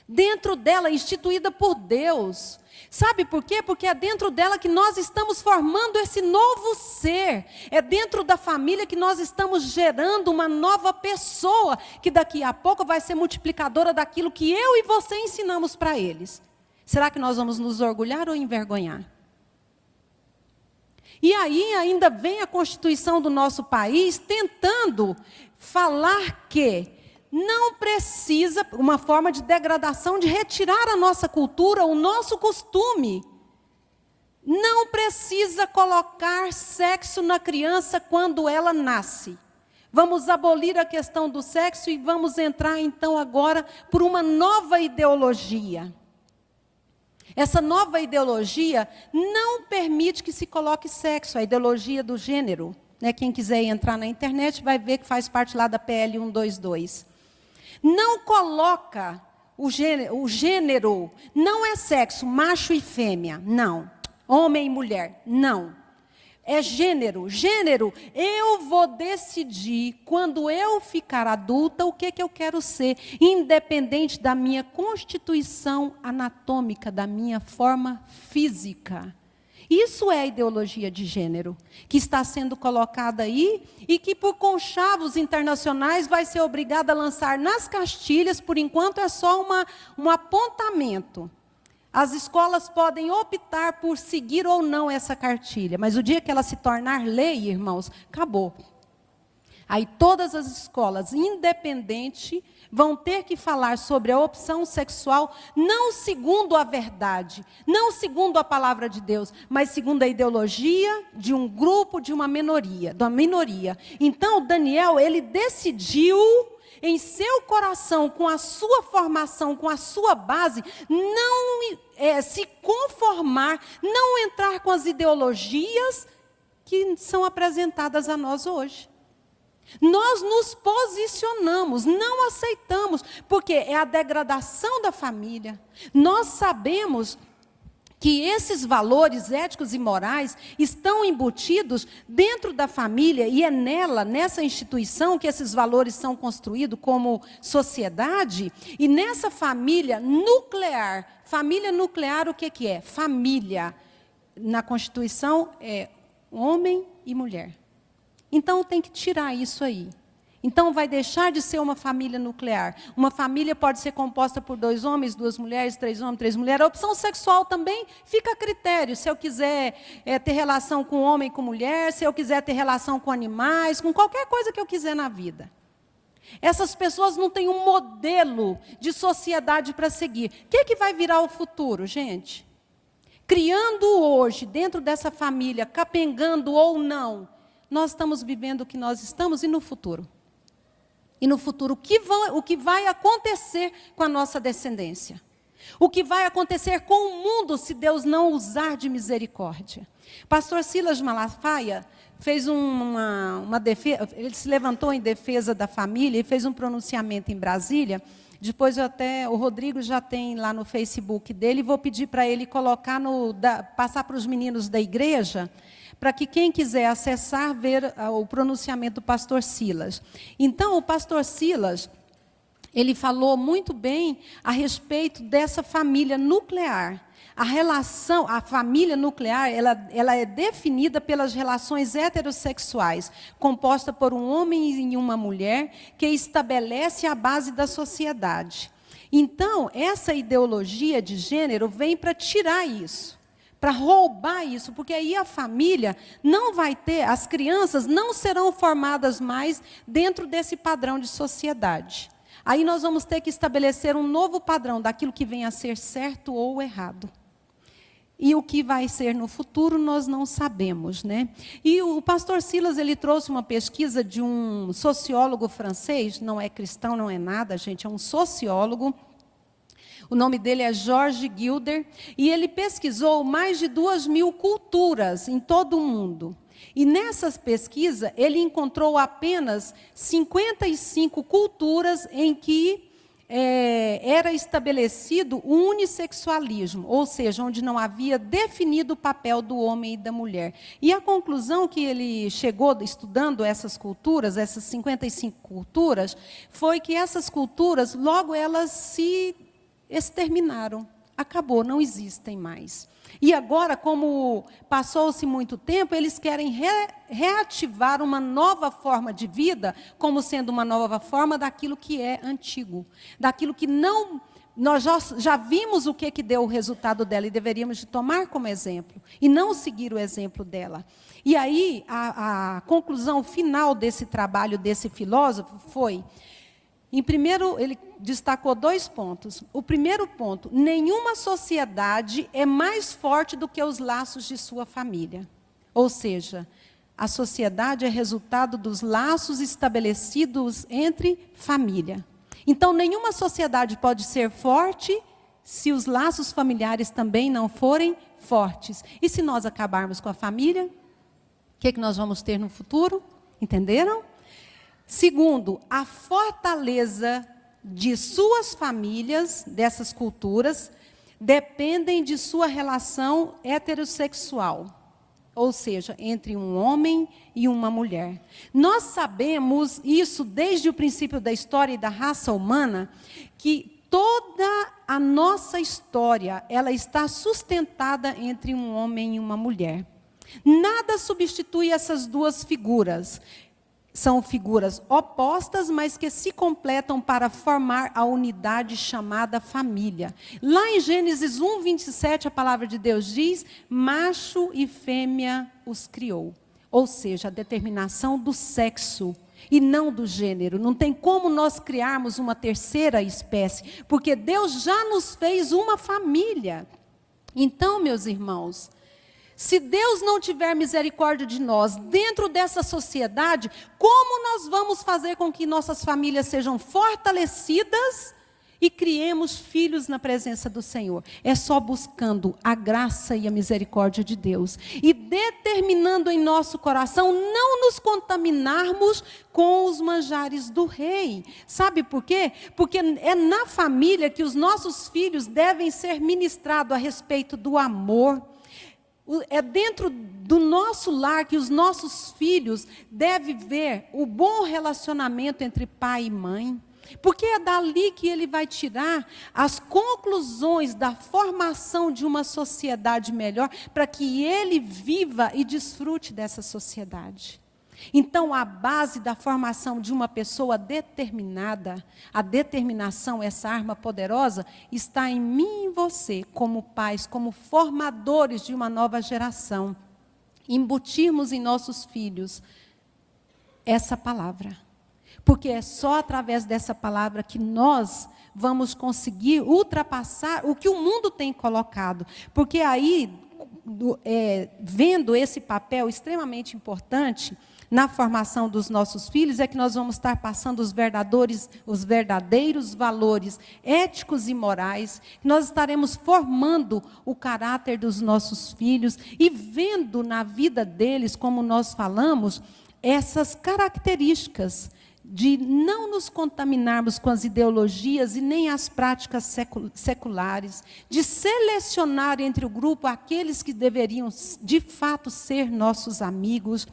Dentro dela, instituída por Deus. Sabe por quê? Porque é dentro dela que nós estamos formando esse novo ser. É dentro da família que nós estamos gerando uma nova pessoa, que daqui a pouco vai ser multiplicadora daquilo que eu e você ensinamos para eles. Será que nós vamos nos orgulhar ou envergonhar? E aí ainda vem a Constituição do nosso país tentando falar que não precisa, uma forma de degradação, de retirar a nossa cultura, o nosso costume. Não precisa colocar sexo na criança quando ela nasce. Vamos abolir a questão do sexo e vamos entrar então agora por uma nova ideologia. Essa nova ideologia não permite que se coloque sexo, a ideologia do gênero. Né? Quem quiser entrar na internet vai ver que faz parte lá da PL 122. Não coloca o gênero, não é sexo, macho e fêmea, não. Homem e mulher, não. É gênero. Gênero, eu vou decidir, quando eu ficar adulta, o que eu quero ser, independente da minha constituição anatômica, da minha forma física. Isso é a ideologia de gênero, que está sendo colocada aí e que por conchavos internacionais vai ser obrigada a lançar nas cartilhas, por enquanto é só um apontamento. As escolas podem optar por seguir ou não essa cartilha, mas o dia que ela se tornar lei, irmãos, acabou. Aí todas as escolas, independente, vão ter que falar sobre a opção sexual, não segundo a verdade, não segundo a palavra de Deus, mas segundo a ideologia de um grupo, de uma minoria, da minoria. Então, Daniel, ele decidiu em seu coração, com a sua formação, com a sua base, não se conformar, não entrar com as ideologias que são apresentadas a nós hoje. Nós nos posicionamos, não aceitamos, porque é a degradação da família. Nós sabemos que esses valores éticos e morais estão embutidos dentro da família e é nela, nessa instituição, que esses valores são construídos como sociedade. E nessa família nuclear, o que é? Família, na Constituição, é homem e mulher. Então, tem que tirar isso aí. Então, vai deixar de ser uma família nuclear. Uma família pode ser composta por 2 homens, 2 mulheres, 3 homens, 3 mulheres. A opção sexual também fica a critério. Se eu quiser ter relação com homem e com mulher, se eu quiser ter relação com animais, com qualquer coisa que eu quiser na vida. Essas pessoas não têm um modelo de sociedade para seguir. O que vai virar o futuro, gente? Criando hoje, dentro dessa família, capengando ou não, nós estamos vivendo o que nós estamos e no futuro. E no futuro, o que vai acontecer com a nossa descendência? O que vai acontecer com o mundo se Deus não usar de misericórdia? Pastor Silas Malafaia fez uma defesa, ele se levantou em defesa da família e fez um pronunciamento em Brasília. Depois o Rodrigo já tem lá no Facebook dele, vou pedir para ele colocar passar para os meninos da igreja, para que quem quiser acessar, ver o pronunciamento do pastor Silas. Então, o pastor Silas, ele falou muito bem a respeito dessa família nuclear. A família nuclear, ela é definida pelas relações heterossexuais, composta por um homem e uma mulher, que estabelece a base da sociedade. Então, essa ideologia de gênero vem para tirar isso, para roubar isso, porque aí a família não vai ter, as crianças não serão formadas mais dentro desse padrão de sociedade. Aí nós vamos ter que estabelecer um novo padrão daquilo que vem a ser certo ou errado. E o que vai ser no futuro nós não sabemos, né? E o pastor Silas, ele trouxe uma pesquisa de um sociólogo francês, não é cristão, não é nada, gente, é um sociólogo. O nome dele é Georges Gilder, e ele pesquisou mais de 2.000 culturas em todo o mundo. E nessas pesquisas, ele encontrou apenas 55 culturas em que era estabelecido o unissexualismo, ou seja, onde não havia definido o papel do homem e da mulher. E a conclusão que ele chegou estudando essas culturas, essas 55 culturas, foi que essas culturas, logo elas se exterminaram. Acabou, não existem mais. E agora, como passou-se muito tempo, eles querem reativar uma nova forma de vida, como sendo uma nova forma daquilo que é antigo. Daquilo que não... Nós já vimos o que deu o resultado dela e deveríamos de tomar como exemplo. E não seguir o exemplo dela. E aí, a conclusão final desse trabalho, desse filósofo, foi... Em primeiro, ele destacou 2 pontos. O primeiro ponto, nenhuma sociedade é mais forte do que os laços de sua família. Ou seja, a sociedade é resultado dos laços estabelecidos entre família. Então, nenhuma sociedade pode ser forte se os laços familiares também não forem fortes. E se nós acabarmos com a família, o que nós vamos ter no futuro? Entenderam? Segundo, a fortaleza de suas famílias, dessas culturas, dependem de sua relação heterossexual, ou seja, entre um homem e uma mulher. Nós sabemos isso desde o princípio da história e da raça humana, que toda a nossa história, ela está sustentada entre um homem e uma mulher. Nada substitui essas duas figuras. São figuras opostas, mas que se completam para formar a unidade chamada família. Lá em Gênesis 1, 27, a palavra de Deus diz, macho e fêmea os criou. Ou seja, a determinação do sexo e não do gênero. Não tem como nós criarmos uma terceira espécie, porque Deus já nos fez uma família. Então, meus irmãos, se Deus não tiver misericórdia de nós dentro dessa sociedade, como nós vamos fazer com que nossas famílias sejam fortalecidas e criemos filhos na presença do Senhor? É só buscando a graça e a misericórdia de Deus. E determinando em nosso coração não nos contaminarmos com os manjares do rei. Sabe por quê? Porque é na família que os nossos filhos devem ser ministrados a respeito do amor. É dentro do nosso lar que os nossos filhos devem ver o bom relacionamento entre pai e mãe. Porque é dali que ele vai tirar as conclusões da formação de uma sociedade melhor, para que ele viva e desfrute dessa sociedade. Então, a base da formação de uma pessoa determinada, a determinação, essa arma poderosa, está em mim e em você, como pais, como formadores de uma nova geração. Embutirmos em nossos filhos essa palavra. Porque é só através dessa palavra que nós vamos conseguir ultrapassar o que o mundo tem colocado. Porque aí, vendo esse papel extremamente importante na formação dos nossos filhos, é que nós vamos estar passando os verdadeiros valores éticos e morais, nós estaremos formando o caráter dos nossos filhos e vendo na vida deles, como nós falamos, essas características de não nos contaminarmos com as ideologias e nem as práticas seculares, de selecionar entre o grupo aqueles que deveriam, de fato, ser nossos amigos,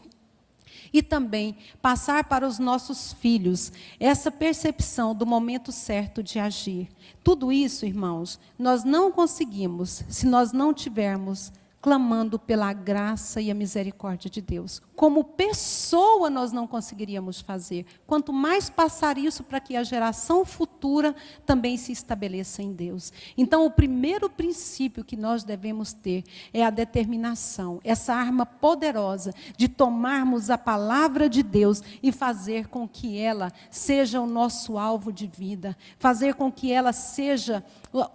e também passar para os nossos filhos essa percepção do momento certo de agir. Tudo isso, irmãos, nós não conseguimos se nós não tivermos clamando pela graça e a misericórdia de Deus. Como pessoa nós não conseguiríamos fazer. Quanto mais passar isso para que a geração futura também se estabeleça em Deus. Então, o primeiro princípio que nós devemos ter é a determinação, essa arma poderosa de tomarmos a palavra de Deus e fazer com que ela seja o nosso alvo de vida, fazer com que ela seja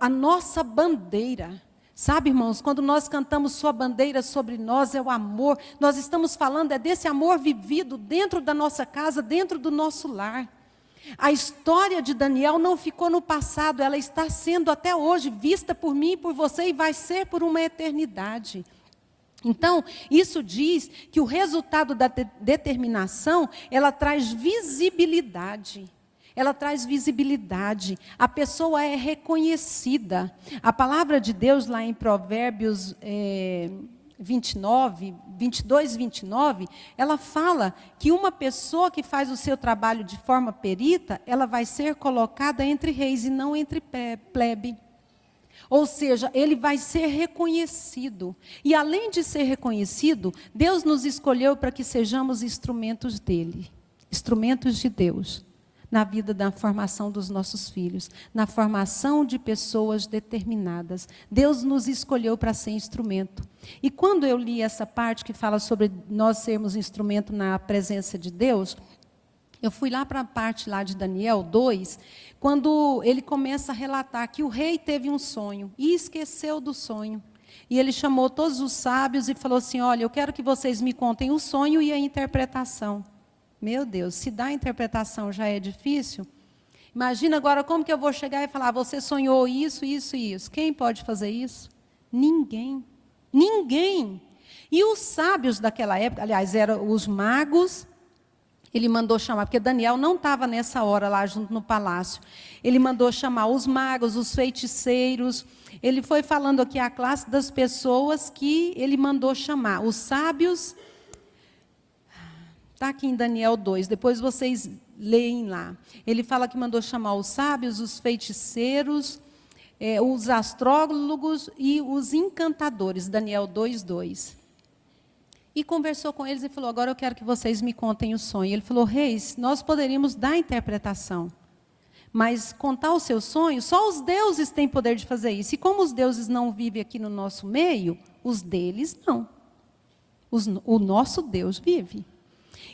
a nossa bandeira. Sabe, irmãos, quando nós cantamos sua bandeira sobre nós é o amor, nós estamos falando desse amor vivido dentro da nossa casa, dentro do nosso lar. A história de Daniel não ficou no passado, ela está sendo até hoje vista por mim e por você e vai ser por uma eternidade. Então, isso diz que o resultado da determinação, ela traz visibilidade. Ela traz visibilidade, a pessoa é reconhecida. A palavra de Deus lá em Provérbios 22, 29, ela fala que uma pessoa que faz o seu trabalho de forma perita, ela vai ser colocada entre reis e não entre plebe. Ou seja, ele vai ser reconhecido. E além de ser reconhecido, Deus nos escolheu para que sejamos instrumentos dele, instrumentos de Deus. Na vida da formação dos nossos filhos, na formação de pessoas determinadas. Deus nos escolheu para ser instrumento. E quando eu li essa parte que fala sobre nós sermos instrumento na presença de Deus, eu fui lá para a parte lá de Daniel 2, quando ele começa a relatar que o rei teve um sonho e esqueceu do sonho. E ele chamou todos os sábios e falou assim, olha, eu quero que vocês me contem o sonho e a interpretação. Meu Deus, se dar a interpretação já é difícil, imagina agora como que eu vou chegar e falar, você sonhou isso, isso e isso. Quem pode fazer isso? Ninguém. Ninguém. E os sábios daquela época, aliás, eram os magos, ele mandou chamar, porque Daniel não estava nessa hora lá junto no palácio. Ele mandou chamar os magos, os feiticeiros. Ele foi falando aqui a classe das pessoas que ele mandou chamar. Os sábios. Está aqui em Daniel 2, depois vocês leem lá. Ele fala que mandou chamar os sábios, os feiticeiros, os astrólogos e os encantadores, Daniel 2:2. E conversou com eles e falou, agora eu quero que vocês me contem o sonho. Ele falou, reis, nós poderíamos dar a interpretação, mas contar o seu sonho, só os deuses têm poder de fazer isso. E como os deuses não vivem aqui no nosso meio, os deles não. O nosso Deus vive.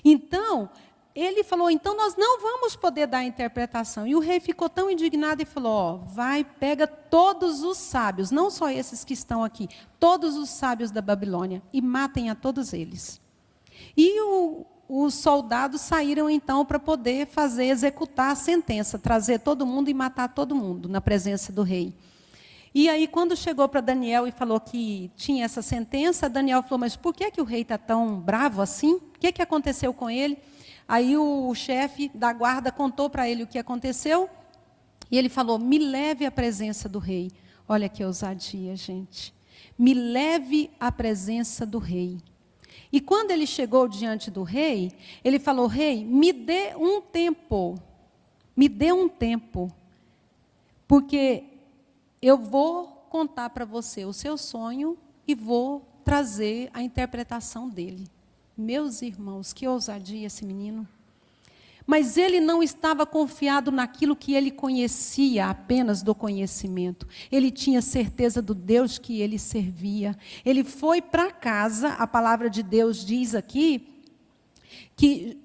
Então, ele falou, então nós não vamos poder dar a interpretação. E o rei ficou tão indignado e falou, ó, vai, pega todos os sábios, não só esses que estão aqui, todos os sábios da Babilônia, e matem a todos eles. E os soldados saíram então para poder executar a sentença, trazer todo mundo e matar todo mundo na presença do rei. E aí, quando chegou para Daniel e falou que tinha essa sentença, Daniel falou, mas por que o rei está tão bravo assim? O que aconteceu com ele? Aí o chefe da guarda contou para ele o que aconteceu, e ele falou, me leve à presença do rei. Olha que ousadia, gente. Me leve à presença do rei. E quando ele chegou diante do rei, ele falou, rei, me dê um tempo, porque eu vou contar para você o seu sonho e vou trazer a interpretação dele. Meus irmãos, que ousadia esse menino. Mas ele não estava confiado naquilo que ele conhecia, apenas do conhecimento. Ele tinha certeza do Deus que ele servia. Ele foi para casa, a palavra de Deus diz aqui, que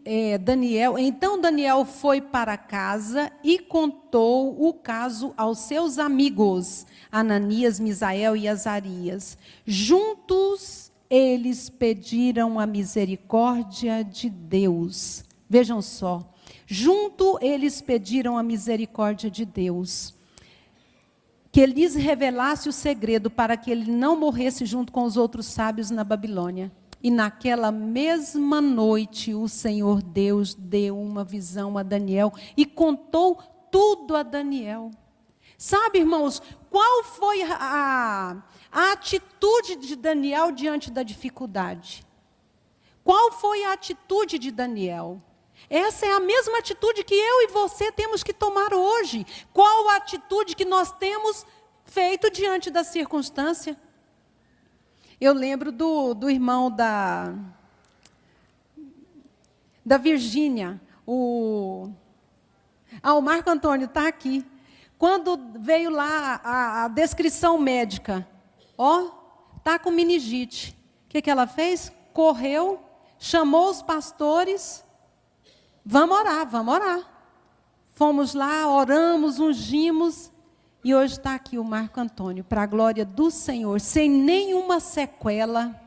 então Daniel foi para casa e contou o caso aos seus amigos, Ananias, Misael e Azarias. Juntos eles pediram a misericórdia de Deus. Vejam só, junto eles pediram a misericórdia de Deus, que ele lhes revelasse o segredo para que ele não morresse junto com os outros sábios na Babilônia. E naquela mesma noite o Senhor Deus deu uma visão a Daniel e contou tudo a Daniel. Sabe, irmãos, qual foi a atitude de Daniel diante da dificuldade? Qual foi a atitude de Daniel? Essa é a mesma atitude que eu e você temos que tomar hoje. Qual a atitude que nós temos feito diante da circunstância? Eu lembro do irmão da Virgínia, o Marco Antônio está aqui. Quando veio lá a descrição médica, está com meningite. O que ela fez? Correu, chamou os pastores. Vamos orar, vamos orar. Fomos lá, oramos, ungimos. E hoje está aqui o Marco Antônio, para a glória do Senhor, sem nenhuma sequela.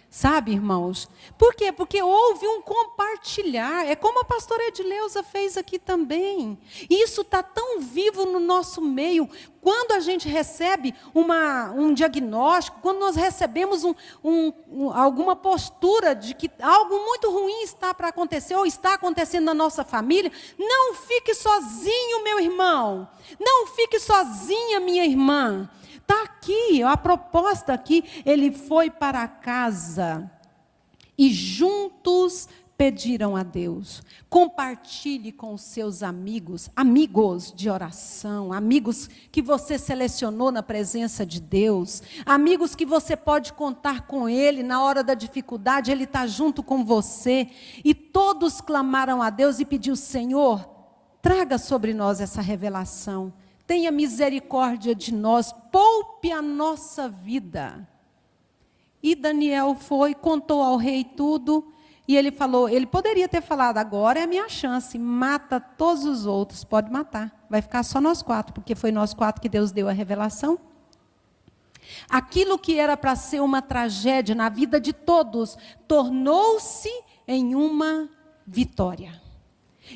Sabe, irmãos? Por quê? Porque houve um compartilhar. É como a pastora Edileuza fez aqui também. Isso está tão vivo no nosso meio. Quando a gente recebe um diagnóstico, quando nós recebemos alguma postura de que algo muito ruim está para acontecer, ou está acontecendo na nossa família, não fique sozinho, meu irmão. Não fique sozinha, minha irmã. Está aqui, a proposta aqui, ele foi para casa e juntos pediram a Deus. Compartilhe com os seus amigos de oração, amigos que você selecionou na presença de Deus, amigos que você pode contar com ele na hora da dificuldade, ele está junto com você. E todos clamaram a Deus e pediu: Senhor, traga sobre nós essa revelação. Tenha misericórdia de nós, poupe a nossa vida. E Daniel foi, contou ao rei tudo, e ele falou, ele poderia ter falado, agora é a minha chance, mata todos os outros, pode matar, vai ficar só nós 4, porque foi nós 4 que Deus deu a revelação. Aquilo que era para ser uma tragédia na vida de todos, tornou-se em uma vitória.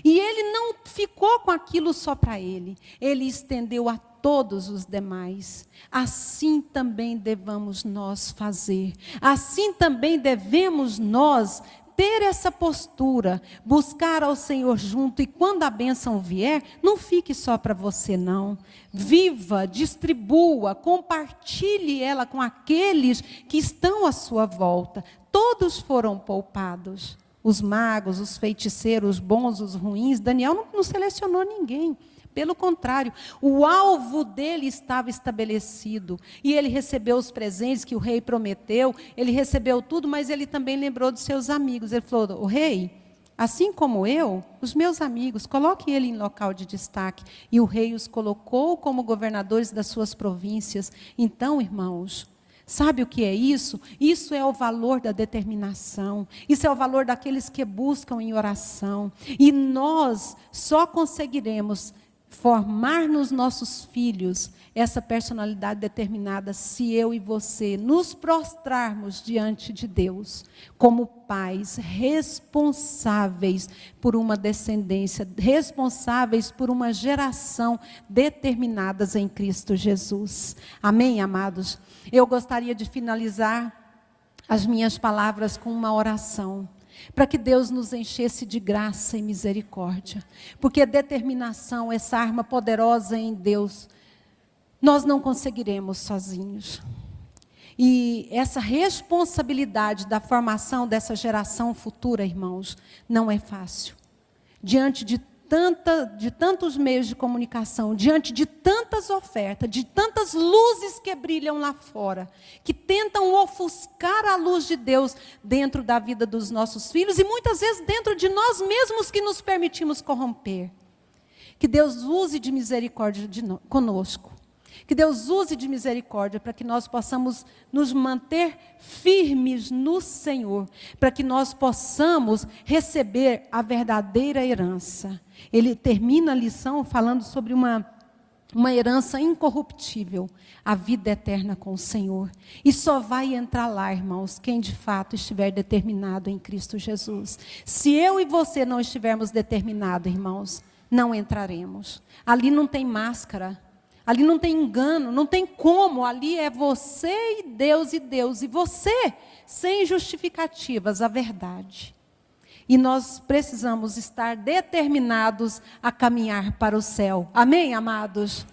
E ele não ficou com aquilo só para ele. Ele estendeu a todos os demais. Assim também devemos nós fazer. Assim também devemos nós ter essa postura. Buscar ao Senhor junto. E quando a bênção vier, não fique só para você não. Viva, distribua, compartilhe ela com aqueles que estão à sua volta. Todos foram poupados. Os magos, os feiticeiros, os bons, os ruins. Daniel não selecionou ninguém. Pelo contrário, o alvo dele estava estabelecido. E ele recebeu os presentes que o rei prometeu. Ele recebeu tudo, mas ele também lembrou dos seus amigos. Ele falou, o rei, assim como eu, os meus amigos, coloque ele em local de destaque. E o rei os colocou como governadores das suas províncias. Então, irmãos, sabe o que é isso? Isso é o valor da determinação. Isso é o valor daqueles que buscam em oração. E nós só conseguiremos formar nos nossos filhos essa personalidade determinada se eu e você nos prostrarmos diante de Deus como pais responsáveis por uma descendência, responsáveis por uma geração determinadas em Cristo Jesus. Amém, amados? Eu gostaria de finalizar as minhas palavras com uma oração, para que Deus nos enchesse de graça e misericórdia, porque a determinação, essa arma poderosa em Deus, nós não conseguiremos sozinhos. E essa responsabilidade da formação dessa geração futura, irmãos, não é fácil. Diante de tantos meios de comunicação, diante de tantas ofertas, de tantas luzes que brilham lá fora, que tentam ofuscar a luz de Deus dentro da vida dos nossos filhos e muitas vezes dentro de nós mesmos que nos permitimos corromper. Que Deus use de misericórdia conosco. Que Deus use de misericórdia para que nós possamos nos manter firmes no Senhor, para que nós possamos receber a verdadeira herança. Ele termina a lição falando sobre uma uma herança incorruptível, a vida eterna com o Senhor. E só vai entrar lá, irmãos, quem de fato estiver determinado em Cristo Jesus. Se eu e você não estivermos determinados, irmãos, não entraremos. Ali não tem máscara, ali não tem engano, não tem como. Ali é você e Deus, e você, sem justificativas, a verdade. E nós precisamos estar determinados a caminhar para o céu. Amém, amados?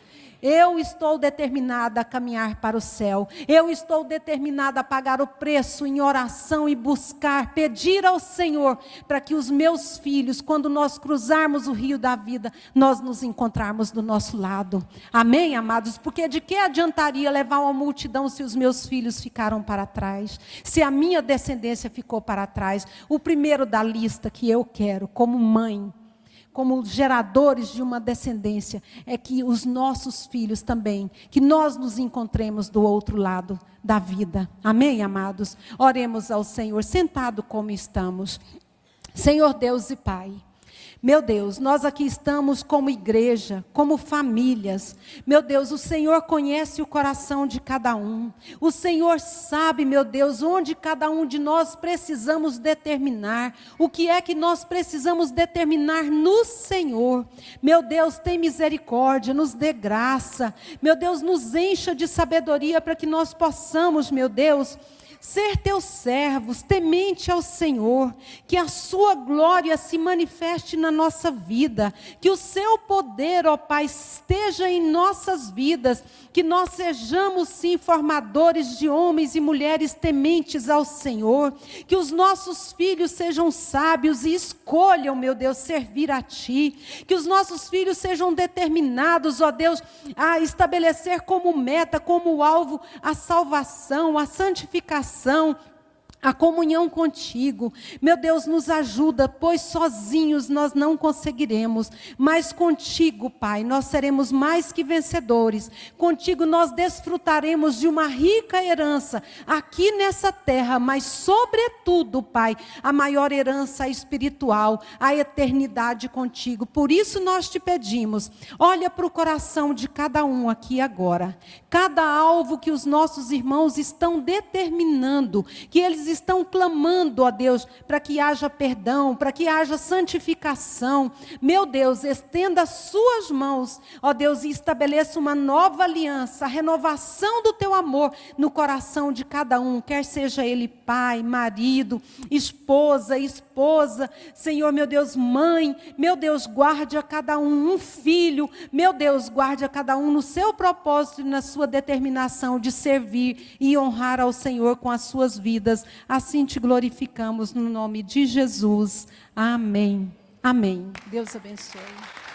Eu estou determinada a caminhar para o céu. Eu estou determinada a pagar o preço em oração e buscar, pedir ao Senhor para que os meus filhos, quando nós cruzarmos o rio da vida, nós nos encontrarmos do nosso lado. Amém, amados? Porque de que adiantaria levar uma multidão se os meus filhos ficaram para trás? Se a minha descendência ficou para trás? O primeiro da lista que eu quero, como mãe, como geradores de uma descendência, é que os nossos filhos também, que nós nos encontremos do outro lado da vida. Amém, amados? Oremos ao Senhor, sentado como estamos. Senhor Deus e Pai, meu Deus, nós aqui estamos como igreja, como famílias. Meu Deus, o Senhor conhece o coração de cada um. O Senhor sabe, meu Deus, onde cada um de nós precisamos determinar. O que é que nós precisamos determinar no Senhor. Meu Deus, tem misericórdia, nos dê graça. Meu Deus, nos encha de sabedoria para que nós possamos, meu Deus, ser teus servos, temente ao Senhor, que a sua glória se manifeste na nossa vida, que o seu poder, ó Pai, esteja em nossas vidas, que nós sejamos sim formadores de homens e mulheres tementes ao Senhor, que os nossos filhos sejam sábios e escolham, meu Deus, servir a Ti, que os nossos filhos sejam determinados, ó Deus, a estabelecer como meta, como alvo, a salvação, a santificação, a comunhão contigo. Meu Deus, nos ajuda, pois sozinhos nós não conseguiremos, mas contigo, Pai, nós seremos mais que vencedores. Contigo nós desfrutaremos de uma rica herança aqui nessa terra, mas sobretudo, Pai, a maior herança espiritual, a eternidade contigo. Por isso nós te pedimos, olha para o coração de cada um aqui agora, cada alvo que os nossos irmãos estão determinando, que eles estão clamando a Deus para que haja perdão, para que haja santificação. Meu Deus, estenda as suas mãos, ó Deus, e estabeleça uma nova aliança, a renovação do teu amor no coração de cada um, quer seja ele pai, marido, esposa, Senhor, meu Deus, mãe, meu Deus, guarde a cada um filho, meu Deus, guarde a cada um no seu propósito e na sua determinação de servir e honrar ao Senhor com as suas vidas. Assim te glorificamos no nome de Jesus. Amém. Amém. Deus abençoe.